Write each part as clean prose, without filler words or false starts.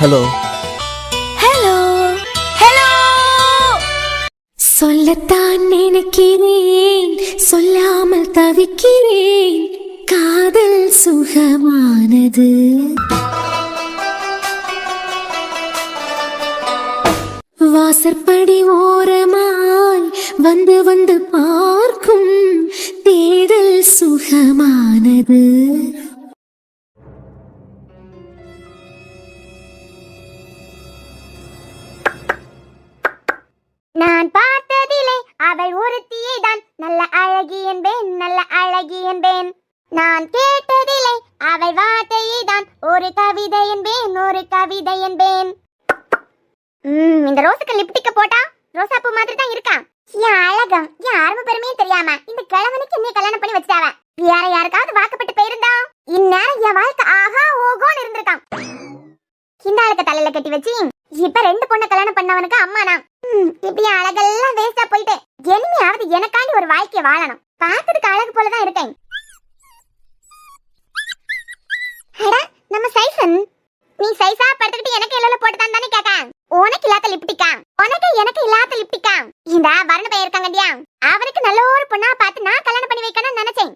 Hello hello hello. சொல்லத்தான் நினைக்கிறேன், சொல்லாமல் தவிக்கிறேன். காதல் சுகமானது. வாசற்படி ஓரமாய் வந்து வந்து பார்க்கும் தேடல் சுகமானது. நான் பார்த்ததிலே அவள் ஒருத்தியை தான் நல்ல அழகி என்பேன், நல்ல அழகி என்பேன். நான் கேட்டதிலே அவள் வார்த்தையை தான் ஒரு கவிதை என்பேன், ஒரு கவிதை என்பேன். இந்த ரோஸுக்கு லிப்டிக்க போட்டா ரோசாப்பூ மாதிரி தான் இருக்கா. என் அழகம் என் அருமை பெருமையும் தெரியாம இந்த கிழவனுக்கு என்ன கல்யாணம் பண்ணி வச்சிட்டாவ. வேற யாருக்காவது வாக்கப்பட்டு போயிருந்தா இந்நேரம் என் வாழ்க்கை ஆஹா ஓகோன்னு இருந்திருக்கான். இந்த ஆளுக்கு தலையில கட்டி வச்சு இப்ப 2 பொண்ணை கல்யாணம் பண்ணவனுக்கு அம்மானா. இப்படி அழகெல்லாம் வேஸ்டா போயிட்டு இனிமையாவது எனக்காண்டி ஒரு வாழ்க்கைய வாழணும். பாக்கிறதுக்கு அழகு போலதான் இருக்கேன். நம்ம சைசன், நீ சைஸா படுத்துக்கிட்டு எனக்கு எல்லோல போட்டுதான் தானே கேட்க. உனக்கு இல்லாத லிப்டிக்கா, உனக்கு எனக்கு இல்லாத லிப்டிக்கா. இந்த வரண பையன் இருக்காங்கடியா, அவனுக்கு நல்ல ஒரு பொண்ணா பார்த்து நான் கல்யாணம் பண்ணி வைக்கணும்னு நினைச்சேன்.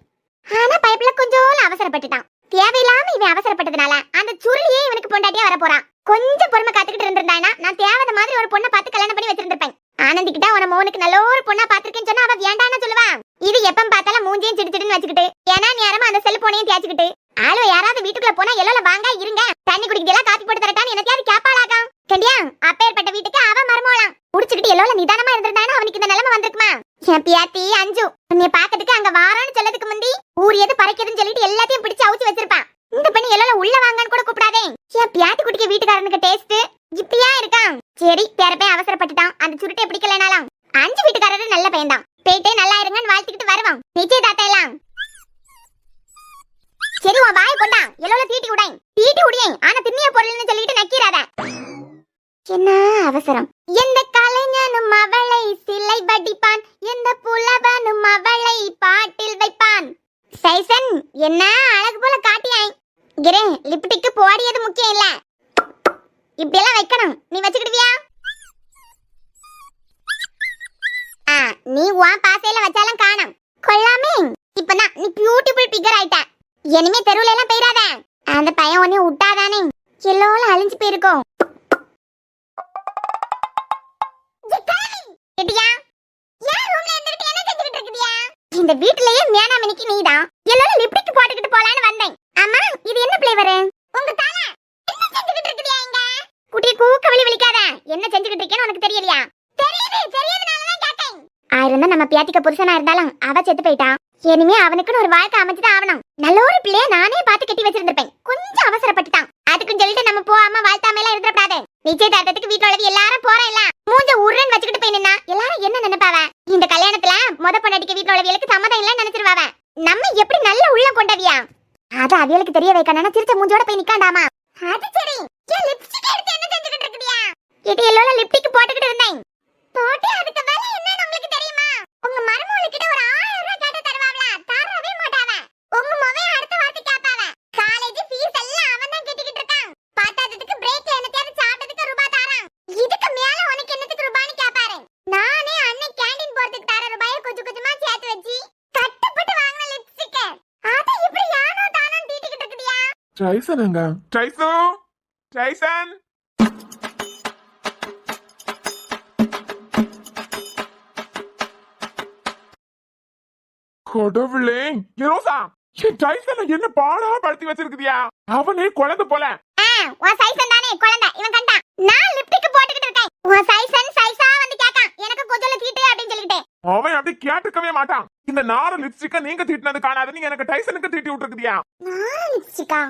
ஆனா பைப்ல கொஞ்சம் அவசரப்பட்டுட்டான். தேவையில்லாம இவன் அவசரப்பட்டதுனால அந்த சுருளியே இவனுக்கு பொண்டாட்டியா வர போறான். கொஞ்சம் பொறுமை காத்துக்கிட்டு இருந்திருந்தானா நான் தேவையான மாதிரி ஒரு பொண்ணை பார்த்து கல்யாணம் பண்ணி வச்சிருந்திருப்பேன். ஆனந்திக்கிட்ட உன மோனுக்கு நல்ல ஒரு பொண்ணா பாத்திருக்கேன்னு சொன்னா அவ வேண்டான்னு சொல்லுவா. இது எப்ப பார்த்தாலும் மூஞ்சியும் சிடிச்சிடுன்னு வச்சுக்கிட்டு ஏன்னா நேரமா அந்த செல்போனையும் தேய்ச்சிக்கிட்டு ஆளு யாராவது வீட்டுக்குள்ள போனா எல்லோல வாங்க இருங்க தண்ணி குடிக்கலாம் காப்பி போட்டு தரட்டான்னு என்னத்தையாவது கேப்பாளாக்காம். கண்டியா அப்பேற்பட்ட வீட்டுக்கு அவன் மருமோலாம் குடிச்சுக்கிட்டு எல்லோல நிதானமா இருந்திருந்தானா அவனுக்கு இந்த நிலைமை வந்திருக்குமா. என் பியாத்தி அஞ்சு உன்னை பாக்கிறதுக்கு அங்க வாரான்னு சொல்லதுக்கு முந்தி ஊர் எது பறைக்குதுன்னு சொல்லிட்டு எல்லாத்தையும் பிடிச்சு அவுச்சு வச்சிருப்பான். இந்த பெண்ணு எல்லோல உள்ள வாங்கன்னு கூட கூப்பிடாதே. என் பியாத்தி குடிக்க வீட்டுக்காரனுக்கு டேஸ்ட் இப்படியா இருக்கான். சரி பேரப்பே அவசரப்பட்டுட்டான். அந்த சுருட்டை பிடிக்கலனாலாம் அஞ்சு வீட்டுக்காரரு நல்ல பையன்தான். போயிட்டே நல்லா இருங்கன்னு வாழ்த்துக்கிட்டு வருவான். நிச்சயதார்த்தம் எல்லாம் சரி உன் வாயை கொண்டா எல்லோல தீட்டி உடையேன். ஆனா திண்ணிய பொருள்னு சொல்லிட்டு நக்கிறாத. என்ன அவசரம். எந்த கலைஞனும் அவளை சிலை வடிப்பான், எந்த புலவனும் அவளை பாட்டில் வைப்பான். சைசன் என்ன அழகு போல காட்டியாய். கிரே லிப்டிக்கு போடியது முக்கியம் இல்ல, இப்படி எல்லாம் வைக்கணும். நீ வச்சுக்கிடுவியா? நீ உன் பாசையில வச்சாலும் காணும் கொள்ளாமே. இப்பதான் நீ பியூட்டிஃபுல் பிகர் ஆயிட்ட. இனிமே தெருவுல எல்லாம் போயிடாத. அந்த பையன் உன்னை விட்டாதானே எல்லோரும் அழிஞ்சு போயிருக்கோம். இந்த வீட்லயே மேனாமணிக்கு நீதான் எல்லோரும் லிப்டிக் போட்டுக்கிட்டு போலான்னு வந்தேன். அம்மா இது என்ன ஃப்ளேவர்? உங்க தலை என்ன செஞ்சுக்கிட்டு இருக்கீங்க? இங்க குட்டி கூக்க வலி வலிக்காத. என்ன செஞ்சுக்கிட்டு இருக்கேன்னு உனக்கு தெரியலையா? தெரியுதுனால தான் கேட்டேன். ஆயிரம் நம்ம பியாத்திக்க புருஷனா இருந்தாலும் அவ செத்து போயிட்டான். இனிமே அவனுக்குன்னு ஒரு வாழ்க்கை அமைச்சுதான் ஆகணும். நல்ல ஒரு பிள்ளைய நானே பார்த்து கட்டி வச்சிருந்திருப்பேன். கொஞ்சம் அவசரப்பட்டுட்டான். அதுக்குன்னு சொல்லிட்டு நம்ம போகாம வாழ்த்தாம எல்லாம் இருந்துடக்கூடாது. நிச்சயதார்த்தத்துக்கு வீட்டுல உள்ளது எல்லாரும் போறோம். இல்ல மூஞ்ச உருன்னு வச்சுக்கிட்டு போய் நின்னா எல்லாரும் என்ன நினைப்பாவ? இந்த கல்யாணத்துல முத பொண்ணடிக்க வீட்டுல உள்ளவங்களுக்கு சம்மதம் இல்லன்னு நினைச்சிருவாவ. நம்ம எப்படி நல்ல உள்ள கொண்டவியா அது அவியலுக்கு தெரிய வைக்கணும்னா திருத்த மூஞ்சோட போய் நிக்காண்டாமா. அது சரி ஏன் லிப்ஸ்டிக் எடுத்து என்ன செஞ்சுக்கிட்டு இருக்கீங்க? இது எல்லோல லிப்ஸ்டிக் போட்டுக்கிட்டு இருந்தேன். போட்டு அதுக்கு வேலை என்னன்னு உங்களுக்கு தெரியுமா? உங்க மருமகளுக்கிட்ட ஒரு 1000 ரூபாய் கேட்டு தருவாங்களா? தரவே மாட்டாவ. உங்க மவன் அடுத்த வார்த்தை கேட்பாவ. காலேஜ் ஃபீஸ் எல்லாம் அவன் தான் கட்டிக்கிட்டு இருக்கான். பாத்தாததுக்கு பிரேக்ல என்னத்தையாவது சாப்பிட்டதுக்கு ரூபாய் தரான். இதுக்கு மேல உனக்கு என்னத்துக்கு ரூபாய்னு கேட்பாரு. நானே அண்ணன் கேண்டீன் போறதுக்கு தர ரூபாயை கொஞ்சம் கொஞ்சமா சேர்த்து வச்சு கட்டப்பட்டு வாங்கின லிப்ஸ்டிக் அத இப்படி யானோ தானோ தீட்டிக்கிட்டு இருக்கடியா? டைசனுங்க. டைசன் கடவுளே. ரோசா என் டைசனை என்ன பாடா படுத்தி வச்சிருக்கியா? அவனே குழந்தை போல. உன் சைசன் தானே குழந்தை. இவன் கண்டா நான் லிப்ஸ்டிக் போட்டுக்கிட்டு இருக்கேன். உன் சைசன் சைஸா வந்து கேட்டான் எனக்கு கொஞ்சம் தீட்டு அப்படின்னு சொல்லிட்டு. அவன் அப்படி கேட்டுக்கவே மாட்டான். இந்த நார லிப்ஸ்டிக்க நீங்க தீட்டினது காணாது. நீங்க எனக்கு டைசனுக்கு தீட்டி விட்டுருக்கியா? லிப்ஸ்டிக்கா?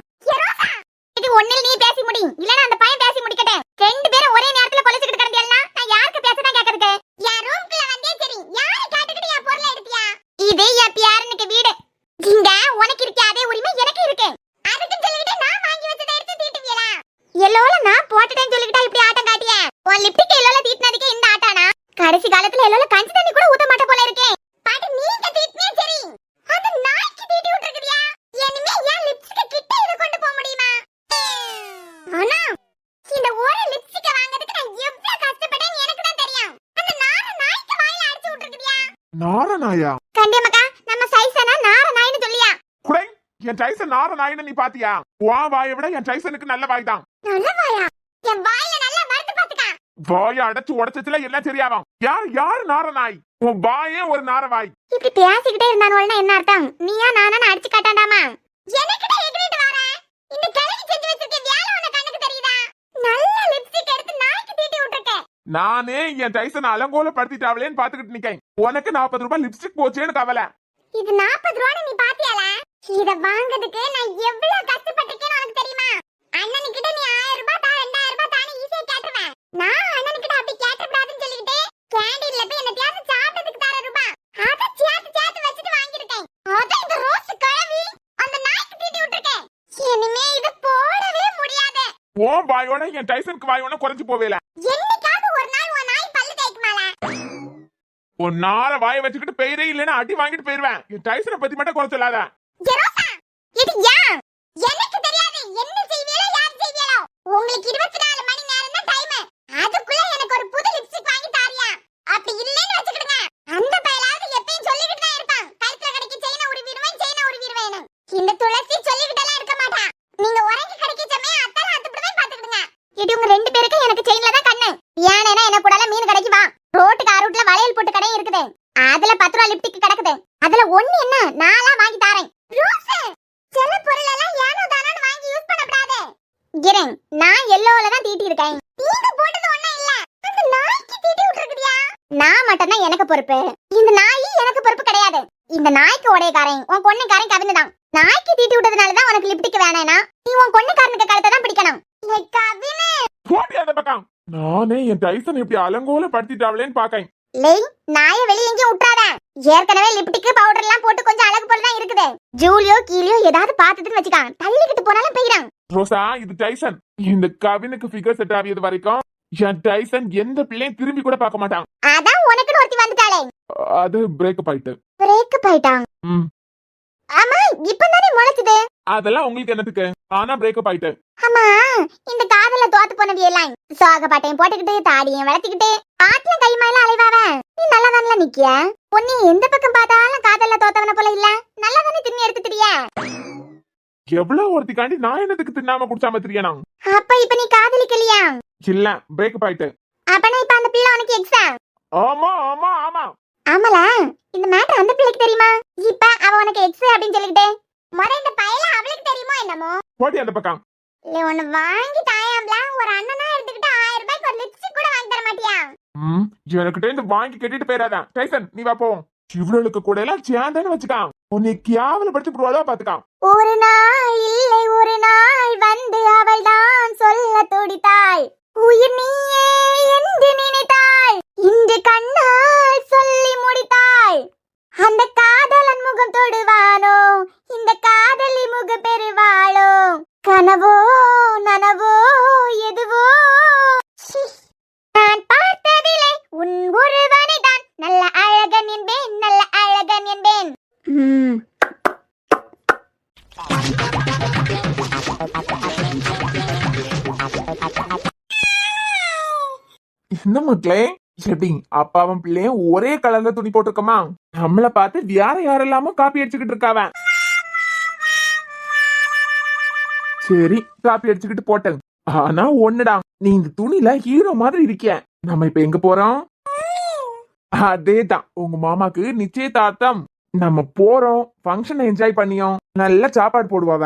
இது ஒண்ணில் நீ பேசி முடி இல்லனா அந்த பையன் பேசி முடிக்கட்டே. ரெண்டு பேரும் ஒரே நேரத்துல கொலைச்சிட்டு கிடந்தீங்கன்னா நான் யாருக்கு பேசதான் கேக்குறது? என் ரூம்க்குள்ள வந்தே சரி யாரை கேட்டுக்கிட்டு என் பொருளை எடுத்தியா? இது என் பியாரனுக்கு வீடு. இங்க உனக்கு இருக்க அதே உரிமை எனக்கு இருக்கு. அதுக்கு சொல்லிட்டு நான் வாங்கி வச்சதை எடுத்து தீட்டுவீங்களா? எல்லோல நான் போட்டுட்டேன்னு சொல்லிட்டா இப்படி ஆட்டம் காட்டிய. உன் லிப்ஸ்டிக் எல்லோல தீட்டினதுக்கு இந்த ஆட்டானா? கடைசி காலத்துல எல்லோல கஞ்சி தண்ணி கூட ஊத்த மாட்ட போல இருக்கே. பாட்டு நீங்க தீட்டினே சரி அந்த நாய்க்கு தீட்டி விட்டுருக்கியா? இனிமே என் லிப்ஸ்டிக் கிட்ட இத கொண்டு போக முடியுமா? ஆனா இந்த நாரநாயா? கண்டியமாக்கா நம்ம சைஸனா நார நாயின்னு சொல்லியா? குடை, என் டைசன் நாரநாயின்னு நீ பாத்தியா? உன் வாயை விட என் டைசனுக்கு நல்ல வாய் தான். நல்ல வாயா? என் வாயில நல்லா வறுத்து பாத்துக்க. வாயை அடைச்சு உடைச்சதுல எல்லாம் சரியாவாம். யாரு நாரநாய்? உன் வாயே ஒரு நாரவாய். இப்படி பேசிக்கிட்டே இருந்தானோல்னா என்ன அர்த்தம்? நீயா நானான்னு அடிச்சு காட்டாண்டாமா? எனக்கிட்ட எகிரிட்டு வர இந்த கிழவி செஞ்சு வச்சிருக்க வேலை உன கண்ணுக்கு தெரியுதா? நல்ல லிப்ஸ்டிக் எடுத்து நாய்க்கு தீட்டி விட்டுருக்க. நானே என் டைசன் அலங்கோல படுத்திட்டாவளேன்னு பாத்துக்கிட்டு நிக்கேன். உனக்கு 40 ரூபாய் லிப்ஸ்டிக் போச்சேன்னு கவலை. இது 40 ரூபான்னு நீ பாத்தியால? இத வாங்குறதுக்கு நான் எவ்வளவு கஷ்டப்பட்டிருக்கேன்னு உனக்கு தெரியுமா? அண்ணனுக்கிட்ட நீ 1000 ரூபாய் தா 2000 ரூபாய் தானே ஈஸியா கேட்டுருவேன். நான் அண்ணனுக்கிட்ட அப்படி கேட்டக்கூடாதுன்னு சொல்லிட்டு கேண்டீன்ல போய் என்ன தியாசு சாப்பிட்டதுக்கு தர ரூபாய் அத சேர்த்து வச்சுட்டு வாங்கிருக்கேன். அத இந்த ரோஸ் கிழவி அந்த நாய்க்கு தீட்டி விட்டுருக்கேன். இனிமே இது போடவே முடியாது. உன் வாயோட என் டைசனுக்கு வாயோட குறைஞ்சு போவேல. என்னைக்காவது ஒரு நாள் உன் நாய் பல்லு தேய்க்குமால? ஒரு நார வாயை வச்சுக்கிட்டு பெயரே இல்லைன்னா அடி வாங்கிட்டு போயிருவேன். என் டைசனை பத்தி மட்டும் குறை சொல்லாத. ஜெரோசா, இது ஏன்? எனக்கு தெரியாது என்ன செய்வீங்களோ யார் செய்வீங்களோ. உங்களுக்கு 24 மணி நேரம் தான் டைம். அதுக்குள்ள எனக்கு ஒரு புது லிப்ஸ்டிக் வாங்கி தாரியா? அப்படி இல்லன்னு வச்சுக்கிடுங்க. அந்த பயலாவது எப்பவும் சொல்லிக்கிட்டு தான் இருப்பான். கழுத்துல கடைக்கு செயினை உருவிடுவேன். இந்த துளசி சொல்லிக்கிட்டெல்லாம் இருக்க மாட்டான். நீங்க உறங்கி கடைக்கு சமயம் அத்தல அத்துப்படுவேன் பாத்துக்கிடுங்க. இது உங்க 2 பேருக்கு எனக்கு செயின்ல தான் கண்ணு. ஏன்னா என்ன கூடல மீன் கடைக்கு வா. ரோட்டுக்கு ஆரோட்ல வளையல் போட்டு கடை இருக்குது. அதுல 10 ரூபாய் லிப்ஸ்டிக் கிடக்குது. அதுல ஒண்ணு என்ன நாளா வாங்கி தாரேன். ரோஸ், சில பொருள் எல்லாம் ஏனோ தானோன்னு வாங்கி யூஸ் பண்ணக்கூடாது. கிரேன், நான் எல்லோல தான் தீட்டி இருக்கேன். நீங்க போட்டது ஒண்ணே இல்ல. அந்த நாய்க்கு தீட்டி விட்டுருக்கியா? நான் மட்டும் தான் எனக்கு பொறுப்பு. இந்த நாய் எனக்கு பொறுப்பு கிடையாது. இந்த நாய்க்கு உடையக்காரன் உன் கொன்னைக்காரன் கவினுதான். நாய்க்கு தீட்டி விட்டதுனால தான் உனக்கு லிப்ஸ்டிக் வேணானா நீ உன் கொன்னைக்காரனுக்கு கழுத்தை தான் பிடிக்கணும். கவினு போடி அந்த பக்கம். நானே என் டைசன் இப்படி அலங்கோல படுத்திட்டாவளேன்னு பாக்கேன். லேய், நாயை வெளிய எங்கேயும் விட்டுறாத. ஏற்கனவே லிப்ஸ்டிக் பவுடர் எல்லாம் போட்டு கொஞ்சம் அழகு போல தான் இருக்குது. ஜூலியோ கீலியோ ஏதாவது பார்த்ததுன்னு வச்சுக்கான் தள்ளிக்கிட்டு போனாலும் போயிடான். ரோசா, இது டைசன். இந்த கவினுக்கு ஃபிகர் செட் ஆகியது வரைக்கும் என் டைசன் எந்த பிள்ளையும் திரும்பி கூட பார்க்க மாட்டான். அதான் உனக்குன்னு ஒருத்தி வந்துட்டாளே. அது பிரேக்கப் ஆயிட்டு. பிரேக்கப் ஆயிட்டான்? ஆமா, இப்பதானே முளைச்சது. அதெல்லாம் உங்களுக்கு என்னத்துக்கு? ஆனா பிரேக்கப் ஆயிட்டு. ஆமா, இந்த காதல தோத்து போனது எல்லாம் சோக பாட்டையும் போட்டுக்கிட்டு தாடியும் வளர்த்திக்கிட்டு ஆட்டியும் கைமாயில அலைவாவ. நீ நல்லா தானே நிக்கிய. பொண்ணு எந்த பக்கம் பார்த்தாலும் காதல்ல தோத்தவன போல இல்ல. நல்லா தானே திண்ணி எடுத்து திரிய. எவ்வளவு ஒருத்திக்காண்டி நான் என்னத்துக்கு தின்னாம குடிச்சாம திரியனா? அப்ப இப்ப நீ காதலிக்கலையா? இல்ல, பிரேக்கப் ஆயிட்டு. அப்பனா இப்ப அந்த பிள்ளை உனக்கு எக்ஸா? ஆமா ஆமா ஆமா. ஆமால, இந்த மேட்டர் அந்த பிள்ளைக்கு தெரியுமா? இப்ப அவ உனக்கு எக்ஸ் அப்படின்னு சொல்லிக்கிட்டே முறை இந்த பையல அவளுக்கு தெரியுமோ என்னமோ? போடி அந்த பக்கம். இல்ல ஒன்னு வாங்கி தாயாம்ல. ஒரு அண்ணனா எடுத்துக்கிட்டு 1000 ரூபாய்க்கு ஒரு லிப்ஸ்டிக் கூட வாங்கி தர மாட்டியா? எனக்கிட்ட இருந்து வாங்கி கட்டிட்டு போயிடாதான். டைசன், நீ வா போவோம். இவளுக்கு கூட எல்லாம் சேர்ந்தேன்னு வச்சுக்கான். உன்னை கேவல படிச்சு போடுவாதா பாத்துக்கான். ஒரு நாள் இல்லை ஒரு நாள் வந்து அவள் தான் சொல்ல துடித்தாள். உயிர் நீயே என்று நினைத்தாள். இன்று கண்ணால் சொல்லி முடித்தாள். அந்த காதலன் முகம் தொடுவானோ, இந்த காதலி முக பெறுவாளோ, கனவோ நனவோ எதுவோ நான் பார்த்ததில்லை உன் ஒருவனை தான் நல்ல அழகன் என்பேன், நல்ல அழகன் என்பேன். என்ன மக்களே, எப்படி அப்பாவும் பிள்ளையும் ஒரே கலர்ல துணி போட்டிருக்கோமா? நம்மள பார்த்து வேற யாரெல்லாமோ காப்பி அடிச்சுக்கிட்டு இருக்காவ. சரி, காப்பி அடிச்சுக்கிட்டு போட்டேன். ஆனா ஒண்ணுடா, நீ இந்த துணில ஹீரோ மாதிரி இருக்கிய. நம்ம இப்ப எங்க போறோம்? அதேதான், உங்க மாமாக்கு நிச்சயதார்த்தம். நம்ம போறோம், ஃபங்க்ஷனை என்ஜாய் பண்ணியோம், நல்ல சாப்பாடு போடுவாவ,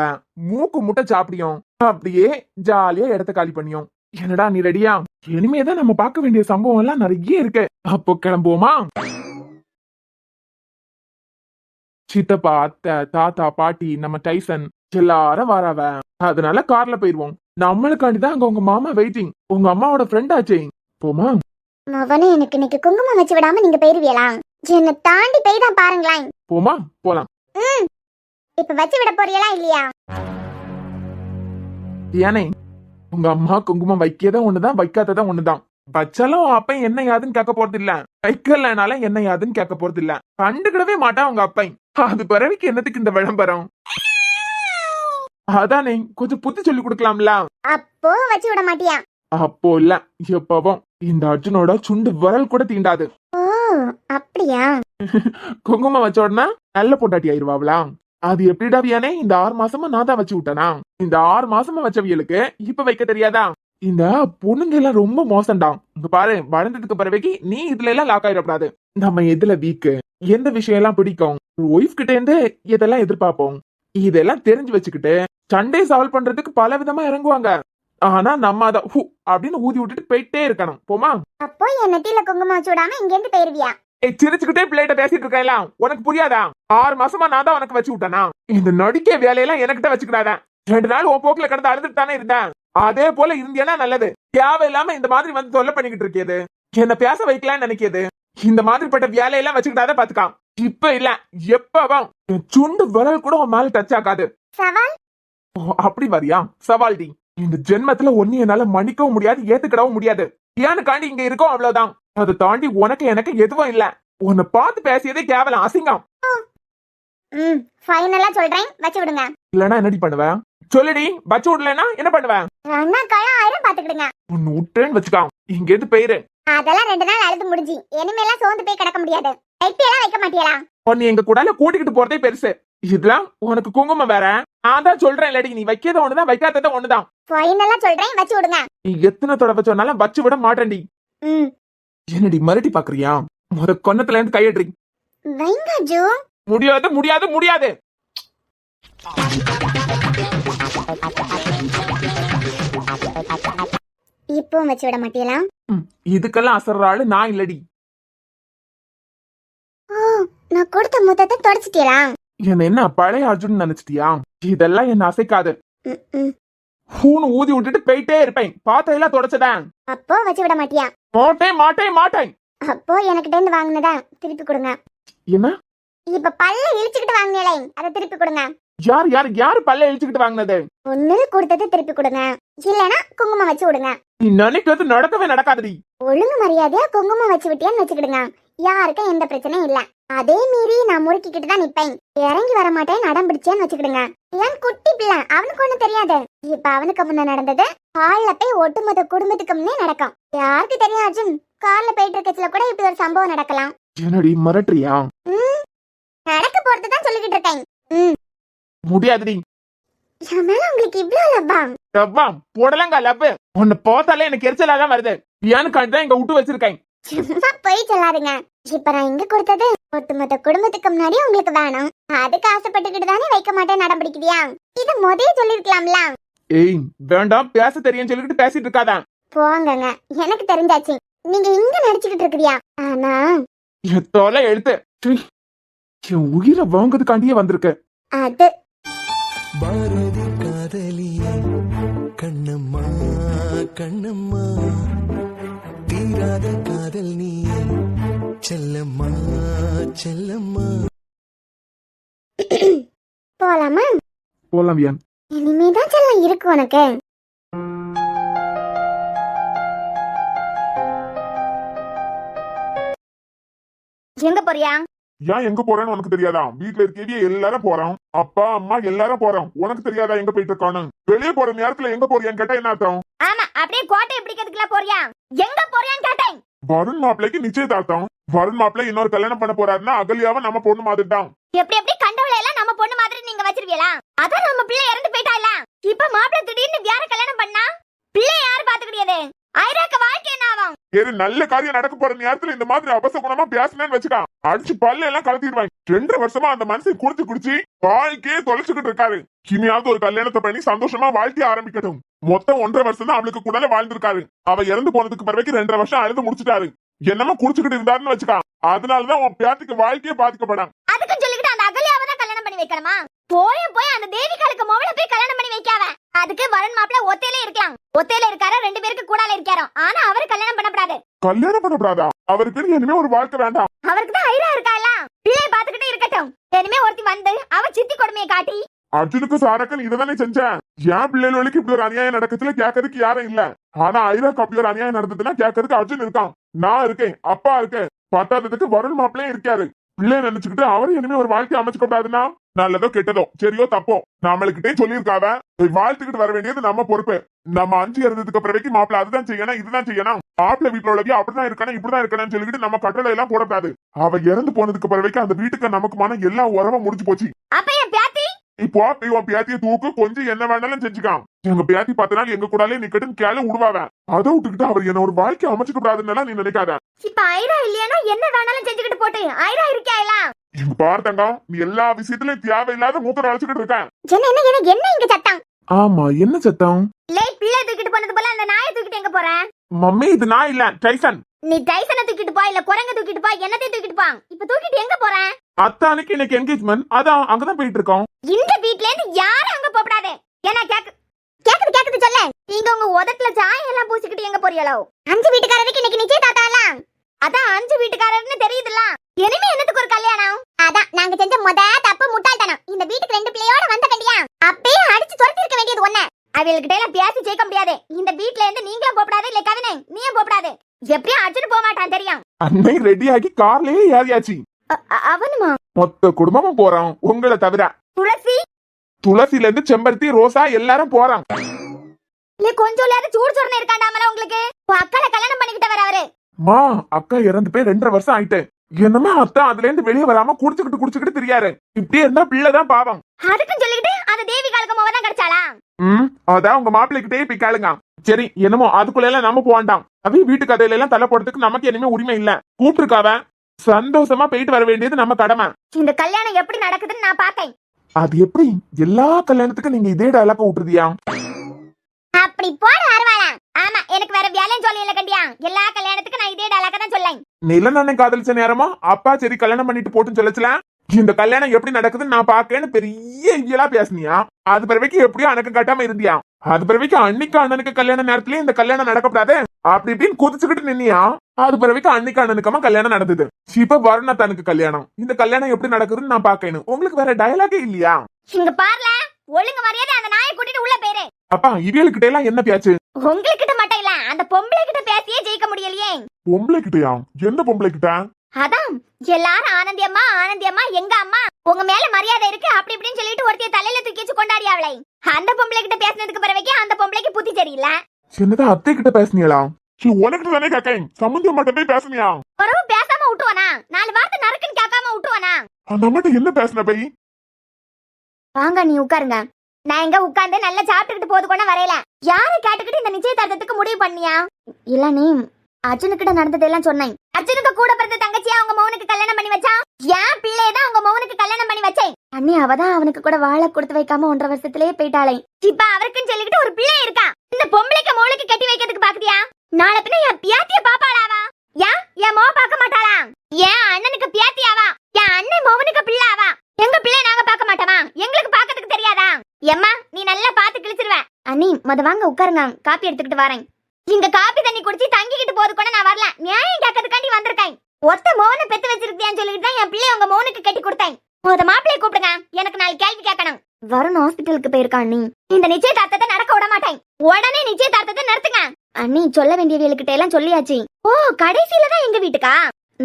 மூக்கு முட்டை சாப்பிடியோம், அப்படியே ஜாலியா இடத்த காலி பண்ணியோம். என்னடா நீ ரெடியா? இனிமேதான் நம்ம பார்க்க வேண்டிய சம்பவம் எல்லாம் நிறைய இருக்கு. அப்போ கிளம்புவோமா? சித்தப்பா, அத்தை, தாத்தா, பாட்டி, நம்ம டைசன் எல்லாரும் வராவ. அதனால கார்ல போயிருவோம். நம்மளுக்காண்டிதான் அங்க உங்க மாமா வெயிட்டிங். உங்க அம்மாவோட ஃப்ரெண்ட் ஆச்சே. போமா? மவனே, எனக்கு இன்னைக்கு குங்குமம் வச்சு விடாம நீங்க போயிருவீங்களா? என்ன தாண்டி போய் தான் பாருங்களேன். போமா? போலாம். இப்ப வச்சு விட போறீங்களா இல்லையா? ஏனே, உங்க அம்மா குங்குமம் வைக்கதான் ஒண்ணுதான், வைக்காததான் ஒண்ணுதான். வச்சாலும் அப்ப என்ன யாதுன்னு கேட்க போறது இல்ல, வைக்கலனால என்ன யாதுன்னு கேட்க போறது இல்ல. கண்டுக்கிடவே மாட்டான் உங்க அப்பை. அது பிறவிக்கு என்னத்துக்கு இந்த விளம்பரம்? அதானே, கொஞ்சம் புத்தி சொல்லி கொடுக்கலாம்ல. அப்போ வச்சு விட மாட்டியா? அப்போ இல்ல, எப்பவும் இந்த அர்ஜுனோட சுண்டு விரல் கூட தீண்டாது. ஓ, அப்படியா? குங்குமம் வச்ச உடனே நல்ல பொண்டாட்டி ஆயிருவாங்களா? அது எப்படிடா வியானே, இந்த 6 மாசமா நான் தான் வச்சு விட்டனா? இந்த 6 மாசமா வச்சவியலுக்கு இப்ப வைக்க தெரியாதா? இந்த பொண்ணுங்க எல்லாம் ரொம்ப மோசம்டா. இங்க பாரு, வளர்ந்ததுக்கு பிறகு நீ இதுல எல்லாம் லாக் ஆயிடக்கூடாது. நம்ம எதுல வீக்கு, எந்த விஷயம் எல்லாம் பிடிக்கும், ஒய்ஃப் கிட்ட இருந்து இதெல்லாம் எதிர்பார்ப்போம். இதெல்லாம் தெரிஞ்சு வச்சுக்கிட்டு சண்டே சால்வ் பண்றதுக்கு பல விதமா இறங்குவாங்க. ஆனா நம்ம அத ஹூ அப்படின்னு ஊதி விட்டுட்டு போயிட்டே இருக்கணும். போமா? அப்போ என் நெத்தியில குங்குமம் வச்சு விடாம இங்க இருந்து போயிருவியா? சிரிச்சுக்கிட்டே பிள்ளைகிட்ட பேசிட்டு இருக்கலாம். உனக்கு புரியாதா? 6 மாசமா நான் தான் உனக்கு வச்சு விட்டேனா? இந்த நடிக்க வேலையெல்லாம் எனக்கிட்ட வச்சுக்கிடாத. 2 நாள் உன் போக்குல கிடந்து அழுதுட்டு தானே இருந்தேன். அதே போல இருந்தியனா நல்லது. தேவையில்லாம இந்த மாதிரி வந்து தொல்லை பண்ணிக்கிட்டு இருக்கியது, என்ன பேச வைக்கலாம்னு நினைக்கியது, இந்த மாதிரிப்பட்ட வேலையெல்லாம் வச்சுக்கிட்டாத பாத்துக்கா. இப்ப இல்ல, எப்பவா சுண்டு விரல் கூட உன் மேல டச் ஆகாது. சவால்? அப்படி வரியா? சவால்டி. இந்த ஜென்மத்துல ஒன்னு என்னால மன்னிக்கவும் முடியாது, ஏத்துக்கிடவும் முடியாது. ஏனுக்காண்டி இங்க இருக்கோம், அவ்வளவுதான். அதை தாண்டி உனக்கு எனக்கு எதுவும் இல்ல. உன்னை பார்த்து பேசியதே கேவலம், அசிங்கம். ஃபைனலா சொல்றேன், வச்சு விடுங்க. இல்லனா என்னடி பண்ணுவ? சொல்லுடி. வச்சு விடலன்னா என்ன பண்ணுவ? அண்ணா காலம் ஆயிரம் பாத்துக்கிடுங்க. உன்னை விட்டேன்னு வச்சுக்கா, இங்க இருந்து போயிரு. அதெல்லாம் 2 நாள் அழுது முடிஞ்சு, இனிமேலாம் சோர்ந்து போய் கிடக்க முடியாது. கைப்பியெல்லாம் வைக்க மாட்டியலா? உன்னை எங்க கூடால கூட்டிக்கிட்டு போறதே பெருசு. இதெல்லாம் உனக்கு குங்குமம் வேற. நான் தான் சொல்றேன் இல்லடி, நீ வைக்கிறத ஒண்ணுதான், வைக்காதத ஒண்ணுதான். ஃபைனலா சொல்றேன், வச்சு விடுங்க. நீ எத்தனை தடவை சொன்னாலும் வச்சு விட மாட்டேன்டி. என்னடி மறுட்டி பாக்குறியா? முத கொன்னத்துல இருந்து கையெடுறி. வைங்க ஜோ. முடியாது முடியாது முடியாது. இப்போ வச்சு விட மாட்டியலா? இதுக்கெல்லாம் அசர்ற ஆளு நான் இல்லடி. நான் கொடுத்த முத்தத்தை தொடச்சிட்டீங்களா? என்ன பழைய அர்ஜுன் நினைச்சிட்டியா? இதெல்லாம் என்ன அசைக்காது. பூனு ஊதி விட்டுட்டு போயிட்டே இருப்பேன். பாத்தையெல்லாம் தொடச்சதான். அப்போ வச்சு விட மாட்டியா? மாட்டேன் மாட்டேன் மாட்டேன். அப்போ எனக்கிட்ட இருந்து வாங்கினதா திருப்பி கொடுங்க. என்ன? இப்ப பல்ல இழிச்சுக்கிட்டு வாங்கினீங்களே, அதை திருப்பி கொடுங்க. யார் யார் யாரு பல்ல இழிச்சுக்கிட்டு வாங்கினது? ஒண்ணுல கொடுத்தது திருப்பி கொடுங்க, இல்லனா குங்குமம் வச்சு விடுங்க. நீ நினைக்கிறது நடக்கவே நடக்காதடி. ஒழுங்கு மரியாதையா குங்குமம் வச்சு விட்டியான்னு வச்சுக்கிடுங்க. யாருக்கும் எந்த பிரச்சனையும் இல்ல. அதே மீறி நான் முறுக்கிக்கிட்டு தான் நிப்பேன். இறங்கி வர மாட்டேன் அடம் பிடிச்சேன்னு வச்சுக்கிடுங்க. ஏன் குட்டி பிள்ளை, அவனுக்கு ஒண்ணும் தெரியாது. இப்ப அவனுக்கு முன்ன நடந்தது கால்ல போய் ஒட்டுமொத்த குடும்பத்துக்கு முன்னே நடக்கும். யாருக்கு தெரியும் அர்ஜுன்? கார்ல போயிட்டு இருக்கச்சுல கூட இப்படி ஒரு சம்பவம் நடக்கலாம். என்னடி மிரட்டுறியா? நடக்க போறதுதான் சொல்லிக்கிட்டு இருக்கேன். முடியாதுடி. என் மேல உங்களுக்கு இவ்வளவு லப்பா? லவ்வா போடலங்க லவ்வு. உன்னை பார்த்தாலே எனக்கு எரிச்சலாதான் வருது. ஏன்னு தான் இங்க விட்டு வச்சிருக்கேன். சும்மா போய் சொல்லாதுங்க. இப்ப நான் இங்க கொடுத்தது ஒட்டுமொத்த குடும்பத்துக்கு முன்னாடி உங்களுக்கு வேணும். அதுக்கு ஆசைப்பட்டுக்கிட்டு தானே வைக்க மாட்டேன் நடம் பிடிக்கிறியா? இத முதல்ல சொல்லிருக்கலாம்ல. ஏய் வேண்டாம், பேச தெரியும் சொல்லிக்கிட்டு பேசிட்டு இருக்காதா. போங்கங்க, எனக்கு தெரிஞ்சாச்சு நீங்க இங்க நடிச்சுக்கிட்டு இருக்கிறியா. ஆனா என் தொலை எழுத்து என் உயிரை வாங்குறதுக்காண்டியே வந்திருக்கு. அது பாரதி காதலியே கண்ணம்மா கண்ணம்மா, தீராத காதல் நீயே செல்லம்மா செல்லம்மா. போலாமா? போலாம் ஏன்? இனிமேதான் செல்லம் இருக்கு உனக்கு. எங்க போறியா? ஏன் எங்க போறேன்னு உனக்கு தெரியாதா? வீட்டுல இருக்கவே எல்லாரும் போறோம், அப்பா அம்மா எல்லாரும் போறோம். உனக்கு தெரியாதா எங்க போயிட்டு இருக்கானு? வெளியே போற நேரத்துல எங்க போறியான்னு கேட்டா என்ன அர்த்தம்? ஆமா, அப்படியே கோட்டை பிடிக்கிறதுக்குலாம் போறியா? எங்க போறியான்னு கேட்டேன். வருண் மாப்பிள்ளைக்கு நிச்சயதார்த்தம். வருண் மாப்பிள்ளை இன்னொரு கல்யாணம் பண்ண போறாருன்னா அகல்யாவை நம்ம பொண்ணு மாதிரி தான். எப்படி எப்படி கண்டவளை எல்லாம் நம்ம பொண்ணு மாதிரி நீங்க வச்சிருவீங்களா? அதான் நம்ம பிள்ளை இறந்து போயிட்டால. இப்ப மாப்பிள்ளை திடீர்னு வேற கல்யாணம் பண்ணா பிள்ளை யாரு பாத்துக்கிடியது? ஐராக்க வாழ்க்கை என்ன ஆகும்? ஏறு நல்ல காரியம் நடக்க போற நேரத்துல இந்த மாதிரி அபசகுணமா பேசினேன்னு வச்சுக்கா, அடிச்சு பல்ல எல்லாம் கலத்திடுவாங்க. 2 வருஷமா அந்த மனுஷன் குடிச்சு குடிச்சு வாழ்க்கையே தொலைச்சுக்கிட்டு இருக்காரு. இனியாவது ஒரு கல்யாணத்தை பண்ணி சந்தோஷமா வாழ்க்கைய ஆரம்பிக்கட்டும். மொத்தம் 1.5 வருஷம் தான் அவளுக்கு கூட வாழ்ந்திருக்காரு. அவ இறந்து போனதுக்கு பிறகு 2.5 வருஷம் அழுது முடிச்சுட்டாரு. என்னமா குடிச்சுக்கிட்டு இருந்தாருன்னு வச்சுக்கா, அதனாலதான் உன் பேத்துக்கு வாழ்க்கையே பாதிக்கப்படாம். அதுக்கு சொல்லிக்கிட்டு அந்த அகல்யாவை தான் கல்யாணம் பண்ணி வைக்கணுமா? போய் போய் அந்த தேவிகாலுக்கு மோவள போய் கல்யாணம் பண்ணி வைக்காவ. அதுக்கு வரன் மாப்பிள்ள ஒத்தையில இருக்கலாம். ஒத்தையில இருக்காரு, 2 பேருக்கு கூடால இருக்காரோ. ஆனா அவரு கல்யாணம் பண்ணப்படாது. கல்யாணம் பண்ணப்படாதா? அவருக்கு இனிமே ஒரு வாழ்க்கை வேண்டாம். அவருக்கு தான் ஐரா இருக்கால, பிள்ளை பாத்துக்கிட்டே இருக்கட்டும். இனிமே ஒருத்தி வந்து அவ சித்தி கொடுமையை காட்டி அர்ஜுனுக்கு சாரக்கன் இததானே செஞ்சேன். என் பிள்ளைகளுக்கு இப்படி ஒரு அநியாயம் நடக்கத்துல கேட்கறதுக்கு யாரும் இல்ல. ஆனா ஐராக்கு அப்படி ஒரு அநியாயம் நடந்ததுன்னா கேட்கறதுக்கு அர்ஜுன் இருக்கான், நான் இருக்கேன், அப்பா இருக்கேன், பத்தாததுக்கு வருண் மாப்பிள்ளையும் இருக்காரு. பிள்ளை நினைச்சுக்கிட்டு அவரு இனிமே ஒரு வாழ்க்கை அமைச்சுக்க கூடாதுன்னா நல்லதோ கெட்டதோ சரியோ தப்போ நம்மளுக்கிட்டே சொல்லியிருக்காவ. வாழ்த்துக்கிட்டு வர வேண்டியது நம்ம பொறுப்பு. நம்ம 5 இறந்ததுக்கு பிறகு மாப்பிள்ள அதுதான் செய்யணும் இதுதான் செய்யணும் மாப்பிள்ளை வீட்டுல உள்ளவே அப்படிதான் இருக்கானே இப்படிதான் இருக்கானு சொல்லிட்டு நம்ம கட்டளை எல்லாம் போடக்கூடாது. அவ இறந்து போனதுக்கு பிறகு அந்த வீட்டுக்கு நமக்குமான எல்லா உறவும் முடிஞ்சு போச்சு. அப்ப என் பேத்தி இப்போ உன் பேத்திய தூக்கு கொஞ்சம் என்ன வேணாலும் செஞ்சுக்கான். எங்க பேத்தி 10 நாள் எங்க கூடாலே நிக்கட்டுன்னு கேளு விடுவாவ. அதை விட்டுக்கிட்டு அவர் என்ன ஒரு வாழ்க்கை அமைச்சுக்க கூடாதுன்னு நீ நினைக்காத. இப்ப ஐரா இல்லையானா என்ன வேணாலும் செஞ்சுக்கிட்டு போட்டு ஐரா இருக்கியா? எங்க பாரு தங்கம், நீ எல்லா விஷயத்திலயும் தேவையில்லாத மூத்த அழைச்சுக்கிட்டு இருக்க. என்ன இங்க சத்தம்? ஆமா, என்ன சத்தம்? பிள்ளை தூக்கிட்டு போனது போல அந்த நாயை தூக்கிட்டு எங்க போற? மம்மி, இது நான் இல்ல, டைசன். நீ டைசனை தூக்கிட்டு போ, இல்ல குரங்க தூக்கிட்டு போ, என்னத்தையும் தூக்கிட்டு போ. இப்ப தூக்கிட்டு எங்க போற? அத்தானுக்கு எனக்கு என்கேஜ்மெண்ட், அதான் அங்கதான் போயிட்டு இருக்கோம். இந்த வீட்ல இருந்து யாரும் அங்க போடாதே. என்ன கேக்குது சொல்ல. நீங்க உங்க உதட்டுல சாயம் எல்லாம் பூசிக்கிட்டு எங்க போறீங்களோ? 5 வீட்டுக்காரருக்கு இன்னைக்கு நிச்சயதார்த்தம். அதான் 5 வீட்டுக்காரர்னு தெரியுதுல்ல. இனிமே என்னத்துக்கு ஒரு கல்யாணம்? அதான் நாங்க செஞ்ச தப்பு முட்டாள்தனம். இந்த வீட்டுக்கு 2 பிள்ளையோட வந்த கண்டியா அப்பயே அடிச்சு துரத்தி இருக்க வேண்டியது ஒண்ணு. அவளுக்கிட்ட எல்லாம் பேசி ஜெயிக்க முடியாது. இந்த வீட்ல இருந்து நீங்களும் போடாது, இல்ல கவினை நீயும் போடாது. எப்படியும் அடிச்சுட்டு போக மாட்டான் தெரியும். அன்னை ரெடி ஆகி கார்லயே ஏறியாச்சு. அவனுமா? மொத்த குடும்பமும் போறோம், உங்களை தவிர. துளசில இருந்து செம்பருத்தி, ரோசா எல்லாரும் போறாங்க. இல்ல கொஞ்சம் சூடு சொரணை இருக்காண்டாமல உங்களுக்கு. அக்கால கல்யாணம் பண்ணிக்கிட்ட வர அவரு. மா, அக்கா இறந்து போய் 2.5 வருஷம் ஆயிட்டு. என்னமே அத்தா அதுல இருந்து வெளியே வராம குடிச்சுக்கிட்டு திரியாரு. இப்படியே இருந்தா பிள்ளைதான் பாவம். அதுக்கும் சொல்லிக்கிட்டு அந்த தேவி காலகமாவ தான் கிடைச்சாளா? அதான் உங்க மாப்பிள்ளைகிட்டே போய் கேளுங்க. சரி, என்னமோ அதுக்குள்ள எல்லாம் நம்ம போவாண்டாம். அவைய வீட்டு கதையில எல்லாம் தலை போடுறதுக்கு நமக்கு இனிமே உரிமை இல்ல. கூப்பிட்டுருக்காவ, சந்தோஷமா போயிட்டு வர வேண்டியது நம்ம கடமை. இந்த கல்யாணம் எப்படி நடக்குதுன்னு நான் பாக்கேன். அது எப்படி? எல்லா கல்யாணத்துக்கும் நீங்க இதே டயலாக விட்டுருதியா? அப்படி போட வரவாளா? ஆமா, எனக்கு வேற வேலையும் சொல்லல கண்டியா. எல்லா கல்யாணத்துக்கும் நான் இதே டயலாக தான் சொல்லேன். நிலநன்னை காதலிச்ச நேரமா அப்பா சரி கல்யாணம் பண்ணிட்டு போட்டுன்னு சொல்லச்சல. இந்த கல்யாணம் எப்படி நடக்குதுன்னு நான் பாக்கேன்னு பெரிய இயலா பேசுனியா? அது பிறவைக்கு எப்படியோ அணக்கம் கட்டாம இருந்தியா? அது பிறவைக்கு அன்னைக்கு அண்ணனுக்கு கல்யாண நேரத்திலேயே இந்த கல்யாணம் நடக்கப்படாது அப்படி இப்படின்னு குதிச்சுக்கிட்டு நின்னியா? அது பிறவைக்கு அன்னைக்கு அண்ணனுக்கமா கல்யாணம் நடந்தது. இப்ப வருணா தனக்கு கல்யாணம். இந்த கல்யாணம் எப்படி நடக்குதுன்னு நான் பாக்கணும். உங்களுக்கு வேற டயலாகே இல்லையா? இங்க பாருல, ஒழுங்கு மரியாதை அந்த நாயை கூட்டிட்டு உள்ள போயிரு. அப்பா, இவளுக்கிட்ட எல்லாம் என்ன பேச்சு? உங்ககிட்ட மட்டும் இல்ல, அந்த பொம்பளை கிட்ட பேசியே ஜெயிக்க முடியலையே. பொம்பளை கிட்டயா? எந்த பொம்பளை கிட்ட? அதான் எல்லாரும் ஆனந்தியம்மா எங்க அம்மா உங்க மேல மரியாதை இருக்கு அப்படி இப்படின்னு சொல்லிட்டு ஒருத்தைய தலையில தூக்கி வச்சு கொண்டாடியாவளை. அந்த பொம்பளை கிட்ட பேசினதுக்கு பிறகு அந்த பொம்பளைக்கு புத்தி தெரியல. சின்னதா அத்தை கிட்ட பேசுனீங்களா? உனக்கு தானே கேக்கேன், சம்பந்தம் மட்டும் போய் பேசுனியா? ஒரு பேசாம விட்டுவானா? 4 வார்த்தை நறுக்குன்னு கேட்காம விட்டுவானா? அந்த அம்மாட்ட என்ன பேசுன பை? வாங்க, நீ உட்காருங்க. நான் எங்க உட்கார்ந்து நல்லா சாப்பிட்டுக்கிட்டு போது கொண்டு வரையில. யாரை கேட்டுக்கிட்டு இந்த நிச்சயதார்த்தத்துக்கு முடிவு பண்ணியா? இல்ல, நீ அர்ஜுனுக்கிட்ட நடந்ததெல்லாம் சொன்னேன். அர்ஜுனுக்கு கூட பிறந்த தங்கச்சியா அவங்க மௌனுக்கு கல்யாணம் பண்ணி வச்சா? என் பிள்ளையதான் அவங்க மௌனுக்கு கல்யாணம் பண்ணி வச்சேன். அண்ணி, அவதான் அவனுக்கு கூட வாழை கொடுத்து வைக்காம 1.5 வருஷத்திலேயே போயிட்டாளே. இப்ப அவருக்குன்னு சொல்லிக்கிட்டு ஒரு பிள்ளை இருக்கா. இந்த பொம்பளைக்கு மௌனுக்கு கட்டி வைக்கிறதுக்கு பாக்குறியா? நாளை பின்ன என் பியாத்திய பாப்பாளாவா? என் மோ பார்க்க மாட்டாளா? என் அண்ணனுக்கு பியாத்தியாவா? என் அண்ணன் மௌனுக்கு பிள்ளாவா? எங்க பிள்ளை நாங்க பார்க்க மாட்டோமா? எங்களுக்கு பாக்கிறதுக்கு தெரியாதா? எம்மா, நீ நல்லா பாத்து கிழிச்சிருவ. அண்ணி, மொத வாங்க உட்காருங்க, காப்பி எடுத்துக்கிட்டு வரேன். இங்க காப்பி தண்ணி குடிச்சு தங்கிக்கிட்டு போது கூட நான் வரல. நியாயம் கேட்கறதுக்காண்டி வந்திருக்கேன். ஒத்த மௌன பெத்து வச்சிருக்கியான்னு சொல்லிட்டு தான் என் பிள்ளை உங்க மௌனுக்கு கட்டி கொடுத்தேன். மொத மாப்பிள்ளைய கூப்பிடுங்க, எனக்கு 4 கேள்வி கேட்கணும். வருண் ஹாஸ்பிட்டலுக்கு போயிருக்கா அண்ணி. இந்த நிச்சயதார்த்தத்தை நடக்க விட மாட்டேன். உடனே நிச்சயதார்த்தத்தை நடத்துங்க. அண்ணி, சொல்ல வேண்டியவர்களுக்கிட்ட எல்லாம் சொல்லியாச்சு. ஓ, கடைசியில தான் எங்க வீட்டுக்கா?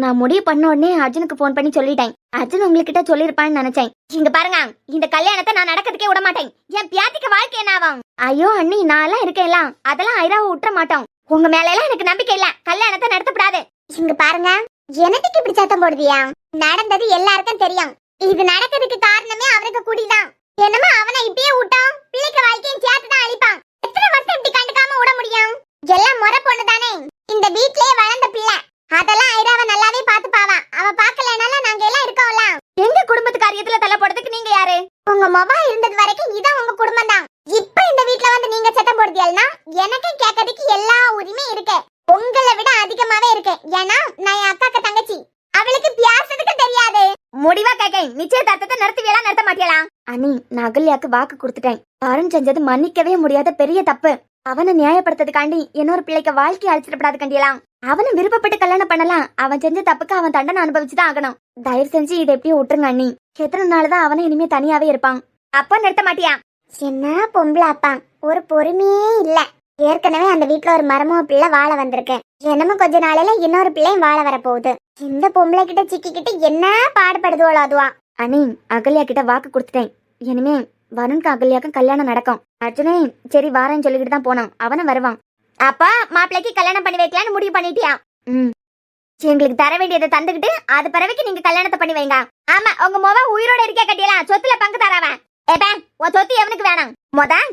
நான் முடிவு பண்ண உடனே அர்ஜுனுக்கு போன் பண்ணி சொல்லிட்டேன். அர்ஜுன் உங்ககிட்ட சொல்லிருப்பான்னு நினைச்சேன். இங்க பாருங்க, இந்த கல்யாணத்தை நான் நடக்கிறதுக்கே விட மாட்டேன். என் பியாத்திக்கு வாழ்க்கை என்ன ஆகும்? ஐயோ அண்ணி, நான் எல்லாம் இருக்கேன், அதெல்லாம் ஐராவை விட்டுற மாட்டோம். உங்க மேல எல்லாம் எனக்கு நம்பிக்கை இல்ல. கல்யாணத்தை நடத்தப்படாது. இங்க பாருங்க, எனக்கு இப்படி சத்தம் போடுவியா? நடந்தது எல்லாருக்கும் தெரியும். இது நடக்கிறதுக்கு காரணமே அவருக்கு குடிதான். என்னமா அவனை இப்பயே விட்டோம், பிள்ளைக்கு வாழ்க்கையும் சேர்த்து தான் அழிப்பான். எத்தனை வருஷம் இப்படி கண்டுக்காம விட முடியும்? எல்லாம் முறை பொண்ணுதானே, இந்த வீட்லயே வளர்ந்த பிள்ளை. அதெல்லாம் ஐராவை நல்லாவே பாத்துப்பாவா. அவ பாக்கலனால நாங்க எல்லாம் இருக்கோம்ல. எங்க குடும்பத்து காரியத்துல தலை போடுறதுக்கு நீங்க யாரு? உங்க மொபா இருந்தது வரைக்கும் இதான் உங்க குடும்பம் தான். இப்ப இந்த வீட்ல வந்து நீங்க சத்தம் போடுறீங்கன்னா எனக்கு கேட்கறதுக்கு எல்லா உரிமையும் இருக்கு. உங்களை விட அதிகமாவே இருக்கு. ஏன்னா நான் என் அக்காக்கு தங்கச்சி. அவளுக்கு பேசுறதுக்கு தெரியாது. முடிவா கேக்கேன், நிச்சயதார்த்தத்தை நடத்துவீங்களா நடத்த மாட்டீங்களா? அண்ணி, நான் அகல்யாக்கு வாக்கு கொடுத்துட்டேன். அருண் செஞ்சது மன்னிக்கவே முடியாத பெரிய தப்பு. அவனை நியாயப்படுத்துறதுக்காண்டி இன்னொரு பிள்ளைக்கு வாழ்க்கை அழிச்சிடப்படாது கண்டியலாம். அவனை விருப்பப்பட்டு கல்யாணம் பண்ணலாம். அவன் செஞ்ச தப்புக்கு அவன் தண்டனை அனுபவிச்சுதான் ஆகணும். தயவு செஞ்சு இதை எப்படியும் விட்டுருங்க அண்ணி. எத்தனை நாள்தான் அவனை இனிமே தனியாவே இருப்பான். அப்பா நிறுத்த மாட்டியா? என்ன பொம்பளை அப்பா, ஒரு பொறுமையே இல்ல. ஏற்கனவே அந்த வீட்டுல ஒரு மரமோ பிள்ளை வாழ வந்திருக்கு. என்னமோ கொஞ்ச நாளையில இன்னொரு பிள்ளையும் வாழ வர போகுது. இந்த பொம்பளை கிட்ட சிக்கிக்கிட்டு என்ன பாடுபடுதோளோ அதுவா. அண்ணி, அகல்யா கிட்ட வாக்கு கொடுத்துட்டேன். இனிமே வருணுக்கு அகல்யாக்கும் கல்யாணம் நடக்கும். அர்ஜுனே சரி வாரேன்னு சொல்லிக்கிட்டு தான் போனான். அவனும் வருவான். அப்பா மாப்பிள்ளைக்கு கல்யாணம் பண்ணி வைக்கலாம்னு முடிவு பண்ணிட்டியா? எங்களுக்கு தர வேண்டியதை தந்துக்கிட்டு அது பிறவைக்கு நீங்க கல்யாணத்தை பண்ணி வைங்க. ஆமா, உங்க மொவ உயிரோட இருக்க கட்டியலாம் சொத்துல பங்கு தராவன். ஏப்பா உன் சொத்து எவனுக்கு வேணும்?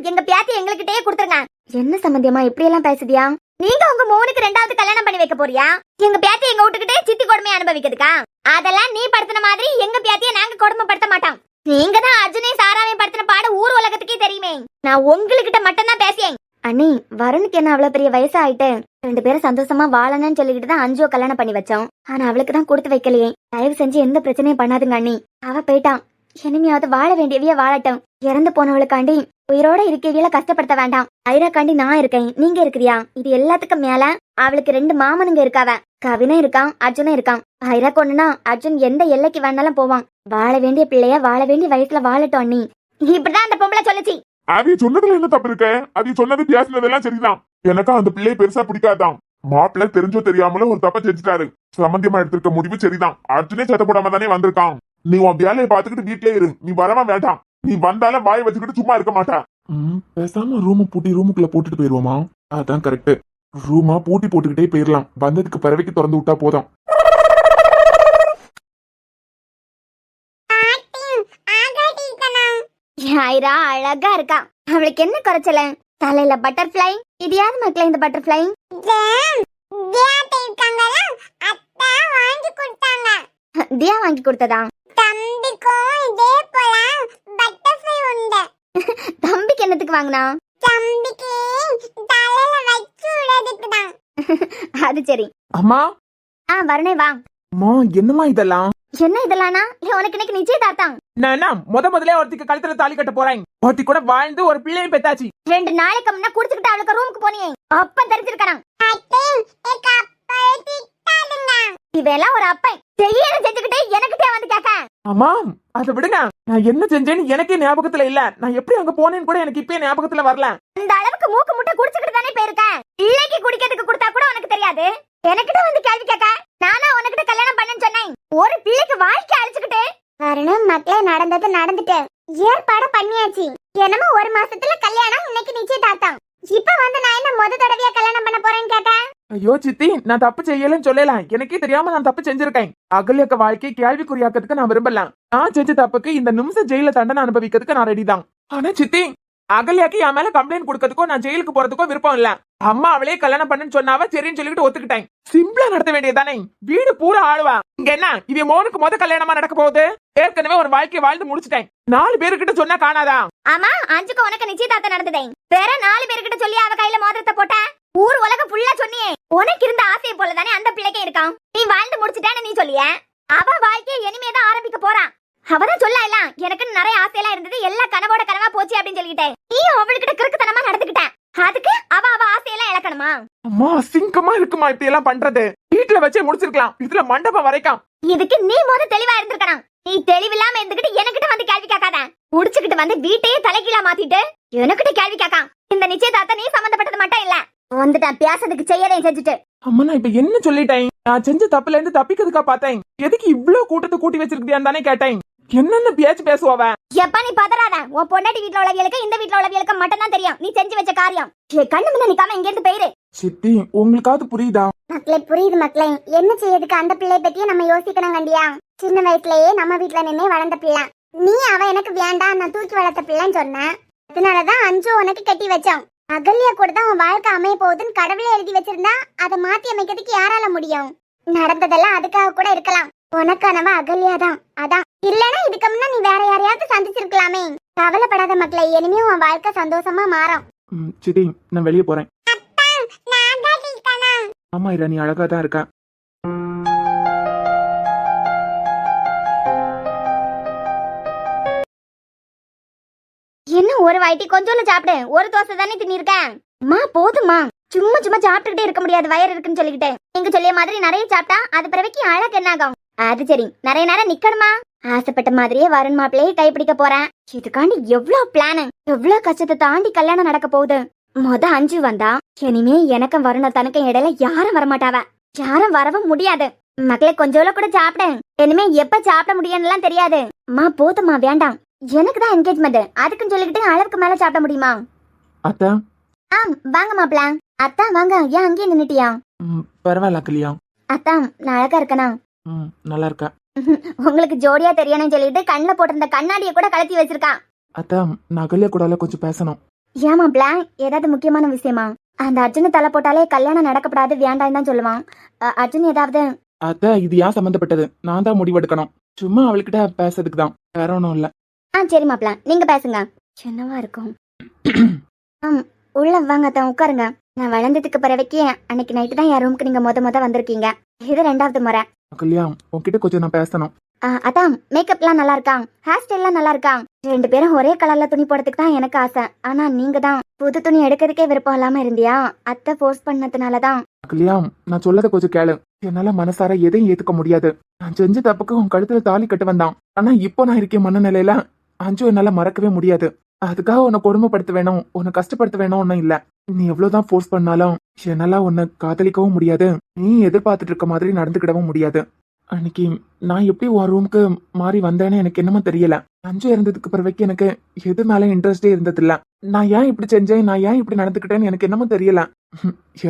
எங்க பியாத்தி எங்ககிட்டயே கொடுத்துருங்க. என்ன சம்பந்தியமா இப்படி எல்லாம் பேசுதியா? நீங்க உங்க மோனுக்கு 2வது கல்யாணம் பண்ணி வைக்க போறியா? எங்க பியாத்தி எங்க வீட்டுக்கிட்டே சித்தி கொடுமையை அனுபவிக்கிறதுக்கா? அதெல்லாம் நீ படுத்தின மாதிரி எங்க பியாத்திய நாங்க கொடுமைப்படுத்த மாட்டோம். நீங்க தான் அர்ஜுனே சாராவையும் படுத்தின பாடு ஊர் உலகத்துக்கே தெரியுமே. நான் உங்ககிட்ட மட்டும் தான் பேசியேன். அண்ணி, வருணுக்கு என்ன அவ்வளவு பெரிய வயசு ஆயிட்டு 2 பேரும் சந்தோஷமா வாழணும்னு சொல்லிக்கிட்டு தான் அஞ்சுவ கல்யாணம் பண்ணி வச்சோம். ஆனா அவளுக்கு தான் கொடுத்து வைக்கலையே. தயவு செஞ்சு எந்த பிரச்சனையும் பண்ணாதுங்க அண்ணி. அவ போயிட்டான், இனிமையாவது வாழ வேண்டியவைய வாழட்டும். இறந்து போனவளுக்காண்டி உயிரோட இருக்கவியல கஷ்டப்படுத்த வேண்டாம். ஐராக்காண்டி நான் இருக்கேன், நீங்க இருக்கிறியா? இது எல்லாத்துக்கும் மேல அவளுக்கு 2 மாமனுங்க இருக்காவ. கவினும் இருக்கான், அர்ஜுனும் இருக்கான். ஐரா கொண்டுனா அர்ஜுன் எந்த எல்லைக்கு வேணாலும் போவான். வாழ வேண்டிய பிள்ளைய வாழ வேண்டிய வயசுல வாழட்டும் அண்ணி. இப்படிதான் அந்த பொம்பளை சொல்லுச்சு. அது சொன்னதுல என்ன தப்பு இருக்கு? அது சொன்னது பேசினதெல்லாம் சரிதான். எனக்கா அந்த பிள்ளையை பெருசா பிடிக்காதான். மாப்பிள்ளை தெரிஞ்சோ தெரியாமல ஒரு தப்ப செஞ்சுட்டாரு. சம்பந்தியமா எடுத்திருக்க முடிவு சரிதான். அர்ஜுனே சத்த போடாம தானே வந்திருக்கான். நீ உன் வேலையை பாத்துக்கிட்டு வீட்லயே இரு. நீ வரவா வேண்டாம். நீ வந்தாலும் வாயை வச்சுக்கிட்டு சும்மா இருக்க மாட்டா. பேசாம ரூமை பூட்டி ரூமுக்குள்ள போட்டுட்டு போயிருவோமா? அதான் கரெக்ட். ரூமா பூட்டி போட்டுக்கிட்டே போயிடலாம். வந்ததுக்கு பிறவைக்கு திறந்து விட்டா போதும். ஐரா அழகா இருக்கா. அவளுக்கு என்ன குறைச்சல? தலையில பட்டர்ஃப்ளை. இது யாரு மக்களே இந்த பட்டர்ஃப்ளை? தியா வாங்கி கொடுத்ததா? தம்பிக்கும் இதே போல பட்டர்ஃப்ளை உண்டு. தம்பிக்கு என்னத்துக்கு வாங்குனா? தம்பிக்கு தலையில வச்சு விடுறதுக்கு தான். அது சரி. அம்மா வருணே வா. அம்மா என்னம்மா இதெல்லாம்? என்ன இதெல்லாம்னா? உனக்கு இன்னைக்கு நிச்சயதார்த்தம். நான் முதல்ல ஒருத்திக்கு கழுத்துல தாலி கட்ட போறேன். ஒருத்தி கூட வாழ்ந்து ஒரு பிள்ளையும் பெத்தாச்சு. 2 நாளைக்கு முன்ன குடிச்சுக்கிட்டு அவளுக்கு ரூமுக்கு போனியே அப்ப தெரிஞ்சிருக்கான். இவெல்லாம் ஒரு அப்பன் செய்யற செஞ்சுக்கிட்டே எனக்கிட்டே வந்து கேட்க. அம்மா அதை விடுங்க. நான் என்ன செஞ்சேன்னு எனக்கே ஞாபகத்துல இல்ல. நான் எப்படி அங்க போனேன்னு கூட எனக்கு இப்பயே ஞாபகத்துல வரல. இந்த அளவுக்கு மூக்கு முட்டை குடிச்சுக்கிட்டு தானே போயிருக்க. பிள்ளைக்கு குடிக்கிறதுக்கு கொடுத்தா கூட உனக்கு தெரியாது. எனக்கிட்ட வந்து கேள்வி கேட்க. நானா உனக்கிட்ட கல்யாணம் பண்ணேன்னு சொன்னேன். ஒரு பிள்ளைக்கு வாழ்க்கை அழிச்சுக்கிட்டு. காரணம் மக்களே நடந்தது நடந்துட்டு ஏற்பாடு பண்ணியாச்சு. என்னமோ 1 மாசத்துல கல்யாணம், இன்னைக்கு நிச்சயதார்த்தம். இப்ப வந்து நான் என்ன முத தடவையா கல்யாணம் பண்ண போறேன்னு கேட்டேன். ஐயோ சித்தி, நான் தப்பு செய்யலன்னு சொல்லலாம். எனக்கே தெரியாம நான் தப்பு செஞ்சிருக்கேன். அகல்யக்க வாழ்க்கை கேள்விக்குறியாக்கிறதுக்கு நான் விரும்பல. நான் செஞ்ச தப்புக்கு இந்த நிமிஷம் ஜெயில தண்டனை அனுபவிக்கிறதுக்கு நான் ரெடி தான். ஆனா சித்தி, அகல்யாக்கு என் மேல கம்ப்ளைண்ட் கொடுக்கறதுக்கோ நான் ஜெயிலுக்கு போறதுக்கோ விருப்பம் இல்ல. அம்மா அவளே கல்யாணம் பண்ணுன்னு சொன்னாவ, சரின்னு சொல்லிட்டு ஒத்துக்கிட்டேன். சிம்பிளா நடத்த வேண்டியதானே. வீடு பூரா ஆளுவா. இங்க என்ன இவன் மோனுக்கு முத கல்யாணமா நடக்க போகுது? ஏற்கனவே ஒரு வாழ்க்கையை வாழ்ந்து முடிச்சுட்டேன். 4 பேருக்கிட்ட சொன்னா காணாதா? ஆமா, அஞ்சுக்கு உனக்கு நிச்சயதார்த்தம் நடந்ததே. வேற 4 பேருக்கிட்ட சொல்லி அவ கையில மோதிரத்தை போட்ட. ஊர் உலகம் ஃபுல்லா சொன்னியே. உனக்கு இருந்த ஆசையை போலதானே அந்த பிள்ளைக்கே இருக்கான். நீ வாழ்ந்து முடிச்சுட்டான்னு நீ சொல்லிய. அவ வாழ்க்கையை இனிமேதான் ஆரம்பிக்க போறான். அவதான் சொல்லலாம், எனக்கு நிறைய ஆசையெல்லாம் இருந்தது, எல்லா கனவோட கனவா போச்சு அப்படின்னு சொல்லிட்டேன். நீ அவளுக்கிட்ட கிறுக்குத்தனமா நடந்துக்கிட்ட. அதுக்கு அவ ஆசையெல்லாம் இழக்கணுமா? அம்மா அசிங்கமா இருக்குமா இப்படி எல்லாம் பண்றது? வீட்டுல வச்சே முடிச்சிருக்கலாம். இதுல மண்டபம் வரைக்கும். இதுக்கு நீ முத தெளிவா இருந்திருக்கணும். நீ தெளிவில்லாம இருந்துகிட்டு எனக்கிட்ட வந்து கேள்வி கேட்காத. முடிச்சுக்கிட்டு வந்து வீட்டையே தலைகீழா மாத்திட்டு எனக்கிட்ட கேள்வி கேட்கான். இந்த நிச்சயதார்த்தம் நீ சம்பந்தப்பட்டது மட்டும் இல்ல. வந்துட்டான் பேசுறதுக்கு செய்யறேன் செஞ்சுட்டு. அம்மா நான் இப்ப என்ன சொல்லிட்டேன்? நான் செஞ்ச தப்புல இருந்து தப்பிக்கிறதுக்கா பார்த்தேன். எதுக்கு இவ்ளோ கூட்டத்தை கூட்டி வச்சிருக்கியான்னு தானே கேட்டேன். என்னென்ன பேச்சு பேசுவா? எப்ப நீ பதறாத. உன் பொண்டாட்டி வீட்டுல உள்ளவியலுக்கு இந்த வீட்டுல உள்ளவியலுக்கு மட்டும் தான் தெரியும் நீ செஞ்சு வச்ச காரியம். கண்ணு முன்ன நிக்காம இங்க இருந்து போயிரு. சித்தி, உங்களுக்காவது புரியுதா? மக்களே புரியுது மக்களே. என்ன செய்யறதுக்கு அந்த பிள்ளை பத்தியே நம்ம யோசிக்கணும் கண்டியா. சின்ன வயசுலயே நம்ம வீட்டுல நின்னே வளர்ந்த பிள்ளை. நீ அவ எனக்கு வேண்டாம், நான் தூக்கி வளர்த்த பிள்ளைன்னு சொன்ன. அதனாலதான் அஞ்சு உனக்கு கட்டி வச்சோம். அகல்யா கூட தான் உன் வாழ்க்கை அமைய போகுதுன்னு கடவுளே எழுதி வச்சிருந்தா அதை மாத்தி அமைக்கிறதுக்கு யாரால முடியும்? நடந்ததெல்லாம் அதுக்காக கூட இருக்கலாம். உனக்கானவ அகல்யா தான். அதான் இல்லன்னா இதுக்கு முன்ன நீ வேற யாரையாவது சந்திச்சிருக்கலாமே. கவலைப்படாத மக்களே, இனிமே உன் வாழ்க்கை சந்தோஷமா மாறும். சித்தி, நான் வெளியே போறேன். ஆமா இரா, நீ அழகா தான் இருக்க. என்ன ஒரு வாட்டி கொஞ்சோல சாப்பிடு. ஒரு தோசை தானே தின்னிருக்கேன். அம்மா போதுமா, சும்மா சும்மா சாப்பிட்டுக்கிட்டே இருக்க முடியாது, வயிறு இருக்குன்னு சொல்லிக்கிட்டு. நீங்க சொல்லிய மாதிரி நிறைய சாப்பிட்டா அது பிறவைக்கு அழகு என்ன ஆகும்? அது சரி, நிறைய நேரம் நிக்கணுமா? ஆசைப்பட்ட மாதிரியே வருண் மாப்பிள்ளையே கைப்பிடிக்க போறேன். இதுக்காண்டி எவ்வளவு பிளான், எவ்வளவு கஷ்டத்தை தாண்டி கல்யாணம் நடக்க போகுது. மொத அஞ்சு வந்தா இனிமே எனக்கும் வருண தனக்கும் இடையில யாரும் வரமாட்டாவ. யாரும் வரவும் முடியாது. மக்களை கொஞ்சோல கூட சாப்பிட. இனிமே எப்ப சாப்பிட முடியும்லாம் தெரியாது. அம்மா போதுமா, வேண்டாம். எனக்கு தான் என்கேஜ்மெண்ட், அதுக்குன்னு சொல்லிக்கிட்டு அளவுக்கு மேல சாப்பிட முடியுமா? அத்தா வாங்க மாப்பிள்ள. அத்தான் வாங்க, ஏன் அங்கேயே நின்னுட்டியா? பரவாயில்ல அகல்யா. அத்தான் நான் அழகா இருக்கனா? நல்லா இருக்கா. உங்களுக்கு ஜோடியா தெரியணும்னு சொல்லிட்டு கண்ணுல போட்டிருந்த கண்ணாடியை கூட கழட்டி வச்சிருக்கான். அதான் நான் அகல்யா கூட கொஞ்சம் பேசணும். ஏமா பிளான், ஏதாவது முக்கியமான விஷயமா? அந்த அர்ஜுன தலை போட்டாலே கல்யாணம் நடக்கப்படாது, வேண்டாம் தான் சொல்லுவான். அர்ஜுன் ஏதாவது? அதான் இது ஏன் சம்பந்தப்பட்டது? நான் தான் முடிவெடுக்கணும். சும்மா அவள்கிட்ட பேசுறதுக்கு தான், வேற ஒன்றும் இல்ல. சரி மாப்ள, நீங்க பேசுங்க. என்னவா இருக்கும்? உள்ள வாங்க அத்தான், உட்காருங்க. நான் வளர்ந்ததுக்கு பிறவைக்கு அன்னைக்கு நைட்டு தான் என் ரூமுக்கு நீங்க முத வந்திருக்கீங்க. இது 2வது முறை. அகல்யா உன்கிட்ட கொஞ்சம் நான் பேசணும். அதான் மேக்கப்லாம் நல்லா இருக்கான், ஹேர் ஸ்டைல்லாம் நல்லா இருக்கான். 2 பேரும் ஒரே கலர்ல துணி போடுறதுக்கு தான் எனக்கு ஆசை. ஆனா நீங்க தான் புது துணி எடுக்கிறதுக்கே விருப்பம் இல்லாம இருந்தியா? அத்தை ஃபோர்ஸ் பண்ணதுனாலதான். அகல்யா நான் சொல்லத கொஞ்சம் கேளு. என்னால மனசார எதையும் ஏத்துக்க முடியாது. நான் செஞ்ச தப்புக்கு உன் கழுத்துல தாலி கட்டு வந்தான். ஆனா இப்போ நான் இருக்கேன் மனநிலையில அஞ்சு என்னால மறக்கவே முடியாது. அதுக்காக உன்னை கொடுமைப்படுத்த வேணும், உன்னை கஷ்டப்படுத்த வேணும் ஒன்னும் இல்ல. நீ எவ்வளவுதான் ஃபோர்ஸ் பண்ணாலும் என்னால உன்னை காதலிக்கவும் முடியாது, நீ எதிர்பார்த்துட்டு இருக்க மாதிரி நடந்துக்கிடவும் முடியாது. அன்னைக்கு நான் எப்படி உன் ரூமுக்கு மாறி வந்தேன்னு எனக்கு என்னமோ தெரியல. அஞ்சு இறந்ததுக்கு பிறகு எனக்கு எது மேல இன்ட்ரெஸ்டே இருந்ததில்ல. நான் ஏன் இப்படி செஞ்சேன், நான் ஏன் இப்படி நடந்துக்கிட்டேன்னு எனக்கு என்னமோ தெரியல.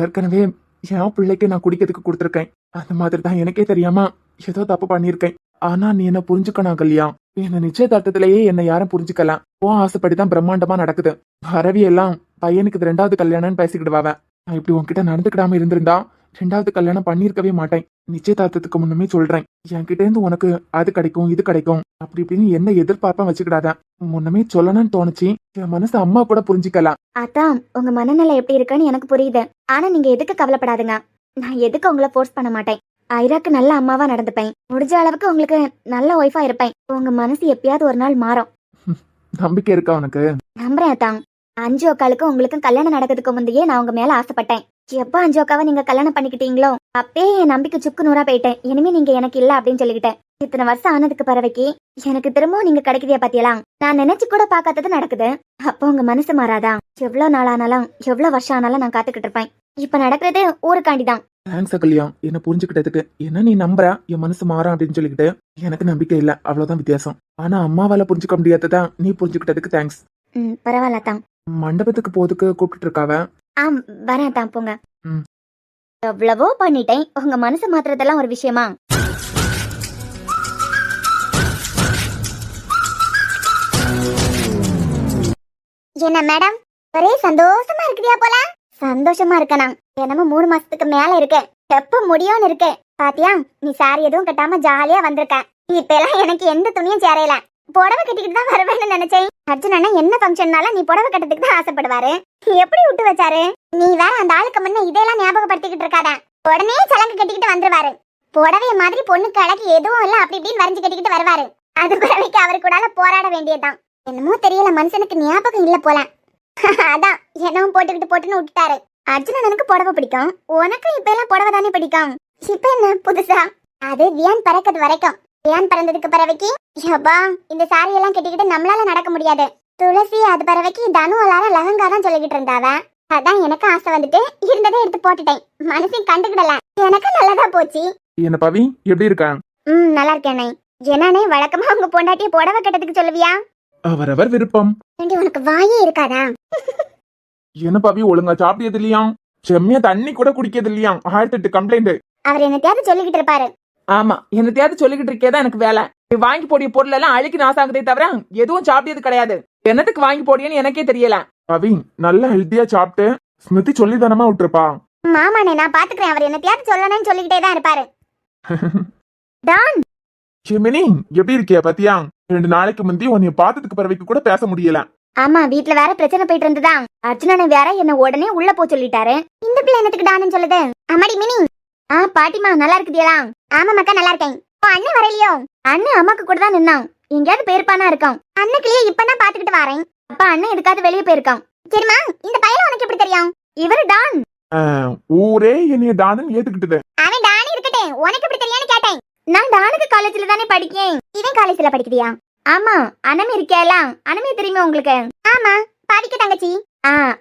ஏற்கனவே என் பிள்ளைக்கு நான் குடிக்கிறதுக்கு கொடுத்துருக்கேன். அந்த மாதிரி தான் எனக்கே தெரியாம ஏதோ தப்பு பண்ணியிருக்கேன். ஆனா நீ என்ன புரிஞ்சுக்கணும் கல்யா. என்ன நிச்சயதார்த்தத்திலேயே என்னை யாரும் புரிஞ்சுக்கலாம். உன் ஆசைப்படிதான் பிரம்மாண்டமா நடக்குது. அரவி எல்லாம் பையனுக்கு 2வது கல்யாணம்னு பேசிக்கிடுவாவ. நான் இப்படி உன்கிட்ட நடந்துக்கிடாம இருந்திருந்தா 2வது கல்யாணம் பண்ணிருக்கவே மாட்டேன். நிச்சயதார்த்தத்துக்கு முன்னுமே சொல்றேன், என்கிட்ட இருந்து உனக்கு அது கிடைக்கும் இது கிடைக்கும் அப்படி இப்படின்னு என்ன எதிர்பார்ப்பா வச்சுக்கிடாத. முன்னமே சொல்லணும்னு தோணுச்சு, என் மனசு அம்மா கூட புரிஞ்சுக்கலாம். அதான் உங்க மனநிலை எப்படி இருக்குன்னு எனக்கு புரியுது. ஆனா நீங்க எதுக்கு கவலைப்படாதுங்க. நான் எதுக்கு உங்களை ஃபோர்ஸ் பண்ண மாட்டேன். ஐராக்கு நல்ல அம்மாவா நடந்துப்பேன். முடிஞ்ச அளவுக்கு உங்களுக்கு நல்ல ஒய்ஃபா இருப்பேன். உங்க மனசு எப்பயாவது ஒரு நாள் மாறும். நம்பிக்கை இருக்கா உனக்கு? நம்புறேன் அத்தான். அஞ்சு அக்காளுக்கும் உங்களுக்கும் கல்யாணம் நடக்கிறதுக்கு முந்தையே நான் உங்க மேல ஆசைப்பட்டேன். எப்ப அஞ்சு அக்காவை நீங்க கல்யாணம் பண்ணிக்கிட்டீங்களோ அப்பே என் நம்பிக்கை சுக்கு நூறா போயிட்டேன். இனிமே நீங்க எனக்கு இல்ல அப்படின்னு சொல்லிக்கிட்டேன். இத்தனை வருஷம் ஆனதுக்கு பிறவைக்கு எனக்கு திரும்பவும் நீங்க கிடைக்கிறியா பாத்தியலாம். நான் நினைச்சு கூட பாக்காதது நடக்குது. அப்போ உங்க மனசு மாறாதா? எவ்வளவு நாள் ஆனாலும் எவ்வளவு வருஷம் ஆனாலும் நான் காத்துக்கிட்டு இருப்பேன். இப்ப நடக்கிறது ஊருக்காண்டிதான். தேங்க்ஸ் அகல்யா, என்ன புரிஞ்சுக்கிட்டதுக்கு. என்ன நீ நம்புற என் மனசு மாறும் அப்படின்னு சொல்லிக்கிட்டு எனக்கு நம்பிக்கை இல்ல, அவ்வளவுதான் வித்தியாசம். ஆனா அம்மாவால புரிஞ்சுக்க முடியாததான் நீ புரிஞ்சுக்கிட்டதுக்கு தேங்க்ஸ். பரவாயில்ல தான். மண்டபத்துக்கு போதுக்கு கூப்பிட்டு இருக்காவ. வரேன் தான், போங்க. எவ்வளவோ பண்ணிட்டேன், உங்க மனசு மாத்துறதெல்லாம் ஒரு விஷயமா? என்ன மேடம், ஒரே சந்தோஷமா இருக்குதியா போல? சந்தோஷமா இருக்கனா? என்னமோ 3 மாசத்துக்கு மேல இருக்கேன். எப்ப முடியும்னு இருக்கேன். பாத்தியா, நீ சாரி எதுவும் கட்டாம ஜாலியா வந்திருக்க. இப்ப எல்லாம் எனக்கு எந்த துணியும் சேரையில. புடவை கட்டிக்கிட்டு தான் வருவேன்னு நினைச்சேன். அர்ஜுன் அண்ணா என்ன ஃபங்க்ஷன்னால நீ புடவை கட்டத்துக்கு தான் ஆசைப்படுவாரு. எப்படி விட்டு வச்சாரு? நீ வேற அந்த ஆளுக்கு முன்ன இதெல்லாம் ஞாபகப்படுத்திக்கிட்டு இருக்காத. உடனே சலங்கு கட்டிக்கிட்டு வந்துருவாரு. புடவைய மாதிரி பொண்ணுக்கு அழகு எதுவும் இல்ல அப்படி இப்படின்னு வரைஞ்சு கட்டிக்கிட்டு வருவாரு. அது பிறவைக்கு அவரு கூட போராட வேண்டியதுதான். என்னமோ தெரியல, மனுஷனுக்கு ஞாபகம் இல்ல போல. அதான் என்னவும் போட்டுக்கிட்டுன்னு விட்டுட்டாரு. அர்ஜுன் எனக்கு புடவை பிடிக்கும், உனக்கு இப்ப எல்லாம் புடவை தானே பிடிக்கும். இப்ப என்ன புதுசா? அது வியான் பறக்கிறது வரைக்கும். வியான் பறந்ததுக்கு பிறவைக்கு யப்பா இந்த சாரி எல்லாம் கட்டிக்கிட்டு நம்மளால நடக்க முடியாது. துளசி அது பிறவைக்கு தனு எல்லாரும் லெஹங்கா தான் சொல்லிக்கிட்டு இருந்தாவ. அதான் எனக்கு ஆசை வந்துட்டு இருந்ததை எடுத்து போட்டுட்டேன். மனசையும் கண்டுக்கிடல. எனக்கு நல்லதா போச்சு. என்ன பவி எப்படி இருக்கான்? நல்லா இருக்கேனே. என்னன்னே வழக்கமா உங்க பொண்டாட்டிய புடவை கட்டத்துக்கு சொல்லுவியா? அவரவர் விருப்பம். உனக்கு வாயே இருக்காதா? என்ன பவி ஒழுங்கா சாப்பிட்டது இல்லையா? செம்மையா தண்ணி கூட குடிக்கிறது இல்லையா? 1008 கம்ப்ளைண்ட். அவர் என்னத்தையாவது சொல்லிக்கிட்டு இருப்பாரு. ஆமா, என்னத்தையாவது சொல்லிக்கிட்டு இருக்கேதான் எனக்கு வேலை. வாங்கி போடிய பொருள் எல்லாம் அழுக்கி நாசாகுதே தவிர எதுவும் சாப்பிட்டது கிடையாது. என்னத்துக்கு வாங்கி போடியன்னு எனக்கே தெரியல. பவி நல்லா ஹெல்த்தியா சாப்பிட்டு ஸ்மிருதி சொல்லி தானமா விட்டுருப்பா. மாமானே நான் பாத்துக்கிறேன். அவர் என்னத்தையாவது சொல்லணும்னு சொல்லிக்கிட்டே தான் இருப்பாரு. டான் சிமினி எப்படி இருக்கியா பாத்தியா? 2 நாளைக்கு முந்தி உன்னைய பார்த்ததுக்கு பிறகு கூட பேச முடியல. ஆமா, வீட்டுல வேற பிரச்சனை போயிட்டு இருந்துதா. அர்ஜுனனை வேற என்ன உடனே உள்ள போ சொல்லிட்டாரு. இந்த பிள்ளை என்னத்துக்கு டான்னு சொல்லுது? அம்மாடி மினி. பாட்டிமா நல்லா இருக்குதியலா? ஆமா மக்கா நல்லா இருக்கேன். அண்ணன் வரலையோ? அண்ணன் அம்மாக்கு கூட தான் நின்னான். எங்கேயாவது போயிருப்பானா இருக்கான். அண்ணுக்குள்ளேயே இப்பதான் பாத்துக்கிட்டு வரேன். அப்பா அண்ணன் எதுக்காவது வெளியே போயிருக்கான். சரிமா, இந்த பையன் உனக்கு எப்படி தெரியும்? இவரு டான். ஊரே என்னைய டான்னு ஏத்துக்கிட்டது. அவன் டான் இருக்கட்டே, உனக்கு எப்படி தெரியான்னு கேட்டேன். நான் டானுக்கு காலேஜ்ல தானே படிக்கேன். இவன் காலேஜ்ல படிக்கிறியா? ஆமா, அனமி இருக்கியால? அனமி தெரியுமா உங்களுக்கு? ஆமா, பாவிக்க தங்கச்சி.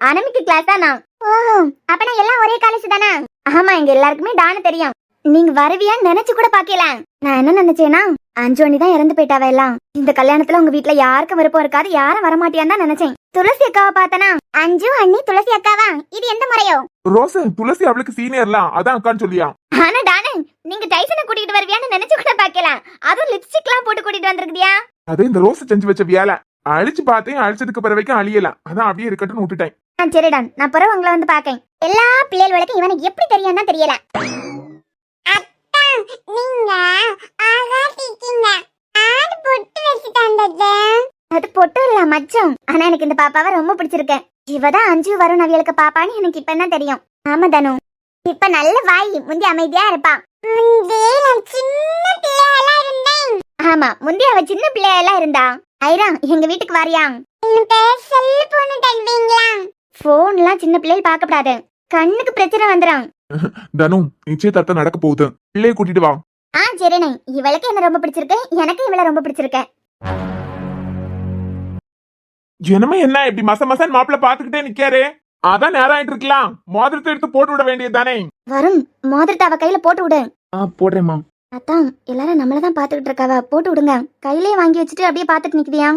அனமிக்கு கிளாஸ் தான் நான். ஓஹோ, அப்பனா எல்லாம் ஒரே காலேஜ் தானே? ஆமா, எங்க எல்லாருக்குமே டானு தெரியும். நீங்க வருவியான்னு நினைச்சு கூட பாக்கல. நான் என்ன நினைச்சேன்னா, அஞ்சோணி தான் இறந்து போயிட்டாவ எல்லாம். இந்த கல்யாணத்துல உங்க வீட்டுல யாருக்கும் விருப்பம் இருக்காது, யாரும் வரமாட்டியான்னு தான் நினைச்சேன். துளசி அக்காவை பார்த்தனா? அஞ்சு அண்ணி துளசி அக்காவா? இது எந்த முறை? கூப்பிடலையோ? ரோஸ் துளசி அவளுக்கு சீனியர்லாம், அதான் அக்கான்னு சொல்லியா. ஆனா டானு, நீங்க டைசனை கூட்டிட்டு வருவியான்னு நினைச்சு கூட பாக்கலாம். அதுவும் லிப்ஸ்டிக் எல்லாம் போட்டு கூட்டிட்டு வந்திருக்கியா? அது இந்த ரோஸ் செஞ்சு வச்ச வேலை. அழிச்சு பார்த்தேன், அழிச்சதுக்கு பிற வரைக்கும் அழியல, அதான் அப்படியே இருக்கட்டும்னு விட்டுட்டேன். சரிடான், நான் பிறகு உங்களை வந்து பாக்கேன். எல்லா பிள்ளைகளுக்கும் இவனுக்கு எப்படி தெரியும் தெரியல. அத்தா, நீங்க ஆகாட்டிட்டீங்க. ஆடு பொட்டு வச்சுட்டாங்க. அது பொட்டு இல்ல மச்சம். ஆனா எனக்கு இந்த பாப்பாவை ரொம்ப பிடிச்சிருக்கு. இவதான் அஞ்சு வரும் நவியலுக்கு பாப்பான்னு எனக்கு இப்ப தான் தெரியும். ஆமா தனு, இப்ப நல்ல வாய், முந்தி அமைதியா இருப்பா. ஆமா, முந்தி அவ சின்ன பிள்ளையெல்லாம் இருந்தா. ஐரா, எங்க வீட்டுக்கு வாரியா? போன்லாம் சின்ன பிள்ளைகள் பார்க்கப்படாது, கண்ணுக்கு பிரச்சனை வந்துடும். தனு, நிச்சயதார்த்தம் நடக்க போகுது, பிள்ளைய கூட்டிட்டு வா. சரிண்ணே, இவளுக்கு என்ன ரொம்ப பிடிச்சிருக்கு, எனக்கு இவளை ரொம்ப பிடிச்சிருக்கு. என்னமே என்ன இப்படி மச மசன் மாப்பிள்ள பாத்துக்கிட்டே நிக்காரு? அதான் நேரம் ஆயிட்டு இருக்கலாம், மோதிரத்தை எடுத்து போட்டு விட வேண்டியது தானே. வரும், மோதிரத்தை அவ கையில போட்டு விடு. போடுறேம்மா. அத்தான், எல்லாரும் நம்மளதான் பாத்துக்கிட்டு இருக்காவ, போட்டு விடுங்க. கையிலே வாங்கி வச்சுட்டு அப்படியே பாத்துட்டு நிக்குதியா?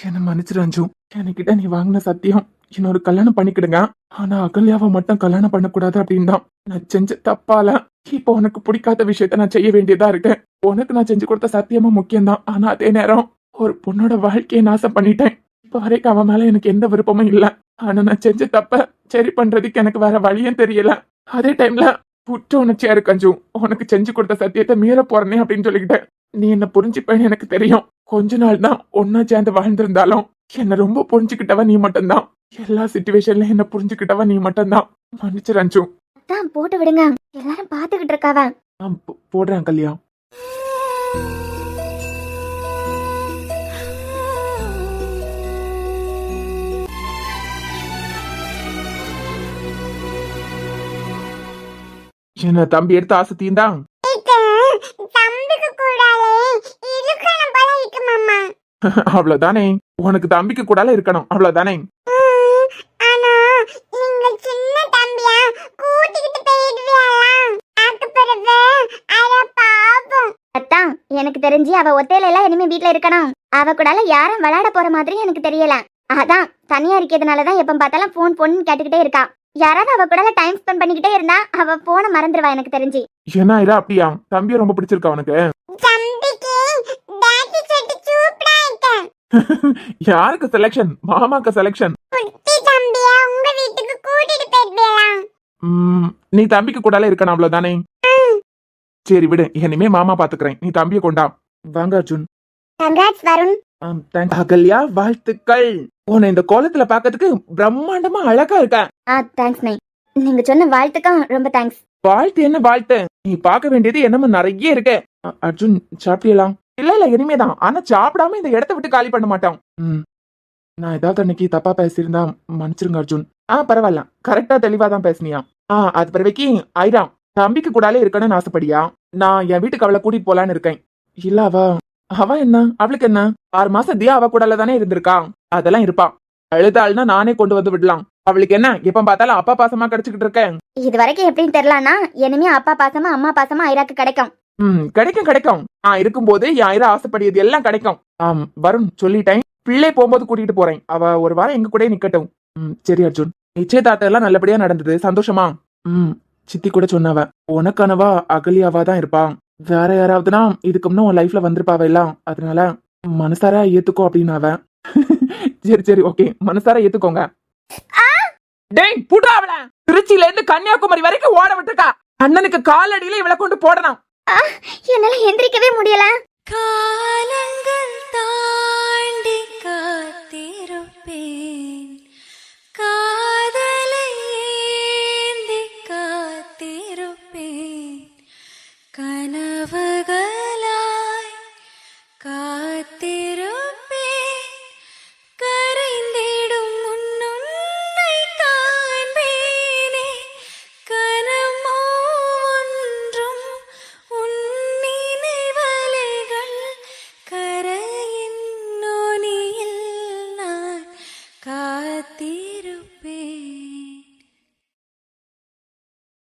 என்ன மன்னிச்சிரு அஞ்சு, என்கிட்ட நீ வாங்கின சத்தியம் இன்னொரு கல்யாணம் பண்ணிக்கிடுங்க, ஆனா அகல்யாவை மட்டும் கல்யாணம் பண்ணக்கூடாது அப்படின்னு தான் நான் செஞ்ச தப்பால இப்போ உனக்கு பிடிக்காத விஷயத்த நான் செய்ய வேண்டியதா இருக்கேன். உனக்கு நான் செஞ்சு கொடுத்த சத்தியமா முக்கியம்தான், ஆனா அதே நேரம் ஒரு பொண்ணோட வாழ்க்கையை நாசம் பண்ணிட்டேன். இப்ப வரைக்கும் அவன் மேல எனக்கு எந்த விருப்பமும் இல்ல, ஆனா நான் செஞ்ச தப்ப சரி பண்றதுக்கு எனக்கு வேற வழியும் தெரியல. அதே டைம்ல குற்ற உணர்ச்சியா இருக்கு அஞ்சு, உனக்கு செஞ்சு கொடுத்த சத்தியத்தை மீற போறனே அப்படின்னு சொல்லிக்கிட்டேன். நீ என்ன புரிஞ்சுப்பேன்னு எனக்கு தெரியும். கொஞ்ச நாள் தான் ஒன்னா சேர்ந்து வாழ்ந்திருந்தாலும் என்ன ரொம்ப புரிஞ்சுக்கிட்டவ நீ மட்டும்தான். எல்லா சிச்சுவேஷன்ல என்ன புரிஞ்சுக்கிட்டவ நீ மட்டும்தான். மன்னிச்சிரு அஞ்சு. அத்தான், போட்டு விடுங்க, எல்லாரும் பாத்துக்கிட்டு இருக்காவ. போடுறேன் கல்யாணம். என்ன தம்பி எடுத்து ஆசை தீந்தான்? அவ்வளவுதானே, உனக்கு தம்பிக்கு கூடால இருக்கணும், அவ்வளவுதானே. அத்தான், எனக்கு தெரிஞ்சு அவ ஒத்தையில எல்லாம் இனிமே வீட்டுல இருக்கணும். அவ கூடால யாரும் விளையாட போற மாதிரி எனக்கு தெரியல. அதான் தனியா இருக்கிறதுனாலதான் எப்ப பார்த்தாலும் போன் போன் கேட்டுக்கிட்டே இருக்கா. யாராவது அவ கூட டைம் ஸ்பெண்ட் பண்ணிக்கிட்டே இருந்தா அவ போன மறந்துடுவா எனக்கு தெரிஞ்சு. ஏன்னா இதா அப்படியா? தம்பிய ரொம்ப பிடிச்சிருக்கா உனக்கு? யாருக்கு செலக்ஷன்? மாமாக்கு செலக்ஷன். நீ தம்பிக்கு கூடால இருக்கணும், அவ்வளவுதானே. சரி விடு, இனிமே மாமா பாத்துக்கிறேன், நீ தம்பிய கொண்டா. வாங்க அர்ஜுன். அகல்யா, வாழ்த்துக்கள். உன்னை இந்த கோலத்துல பாக்கிறதுக்கு பிரம்மாண்டமா அழகா இருக்க. தேங்க்ஸ் நை, நீங்க சொன்ன வாழ்த்துக்கும் ரொம்ப தேங்க்ஸ். வாழ்த்து என்ன வாழ்த்து, நீ பார்க்க வேண்டியது என்னமோ நிறைய இருக்கு. அர்ஜுன், சாப்பிடலாம்? இல்ல இனிமேதான், ஆனா சாப்பிடாம இந்த இடத்த விட்டு காலி பண்ண மாட்டோம். நான் ஏதாவது அன்னைக்கு தப்பா பேசியிருந்தா மன்னிச்சிருங்க அர்ஜுன். பரவாயில்ல, கரெக்டா தெளிவா தான் பேசுனியா. அது பிறவைக்கு ஐரா தம்பிக்கு கூடாலே இருக்கணும்னு ஆசைப்படியா? நான் என் வீட்டுக்கு அவளை கூட்டிட்டு போலான்னு இருக்கேன். இல்ல அவ என்ன, அவளுக்கு என்ன, 6 மாசம் தியா அவ கூடால தானே இருந்திருக்கா, அதெல்லாம் இருப்பா. அழுதாள்னா நானே கொண்டு வந்து விடலாம். அவளுக்கு என்ன, எப்ப பார்த்தாலும் அப்பா பாசமா கிடைச்சுக்கிட்டு இருக்கேன். இது வரைக்கும் எப்படின்னு தெரியலனா, இனிமே அப்பா பாசமா அம்மா பாசமா ஐராக்கு கிடைக்கும். கிடைக்கும். நான் இருக்கும்போது என் ஐரா ஆசைப்படியது எல்லாம் கிடைக்கும். வரும், சொல்லிட்டேன். பிள்ளை போகும்போது கூட்டிட்டு போறேன், அவ ஒரு வாரம் எங்க கூட நிக்கட்டும். சரி அர்ஜுன், நிச்சயதார்த்தம் எல்லாம் நல்லபடியா நடந்தது, சந்தோஷமா? சித்தி கூட சொன்னவ உனக்கானவா அகலியாவா தான் இருப்பா, வேற யாராவதுனா இதுக்கு முன்ன உன் லைஃப்ல வந்திருப்பாவ எல்லாம், அதனால மனசாரா ஏத்துக்கோ அப்படின்னாவ. சரி ஓகே, மனசாரா ஏத்துக்கோங்க. டேய் புடா, அவள திருச்சியில இருந்து கன்னியாகுமரி வரைக்கும் ஓட விட்டுருக்கா. அண்ணனுக்கு காலடியில இவளை கொண்டு போடணும். என்னால எந்திரிக்கவே முடியல. காலங்கள் தாண்டி காத்திருப்பேன், காதலை ஏந்தி காத்திருப்பேன், கனவுகளாய் காத்திருப்பேன்.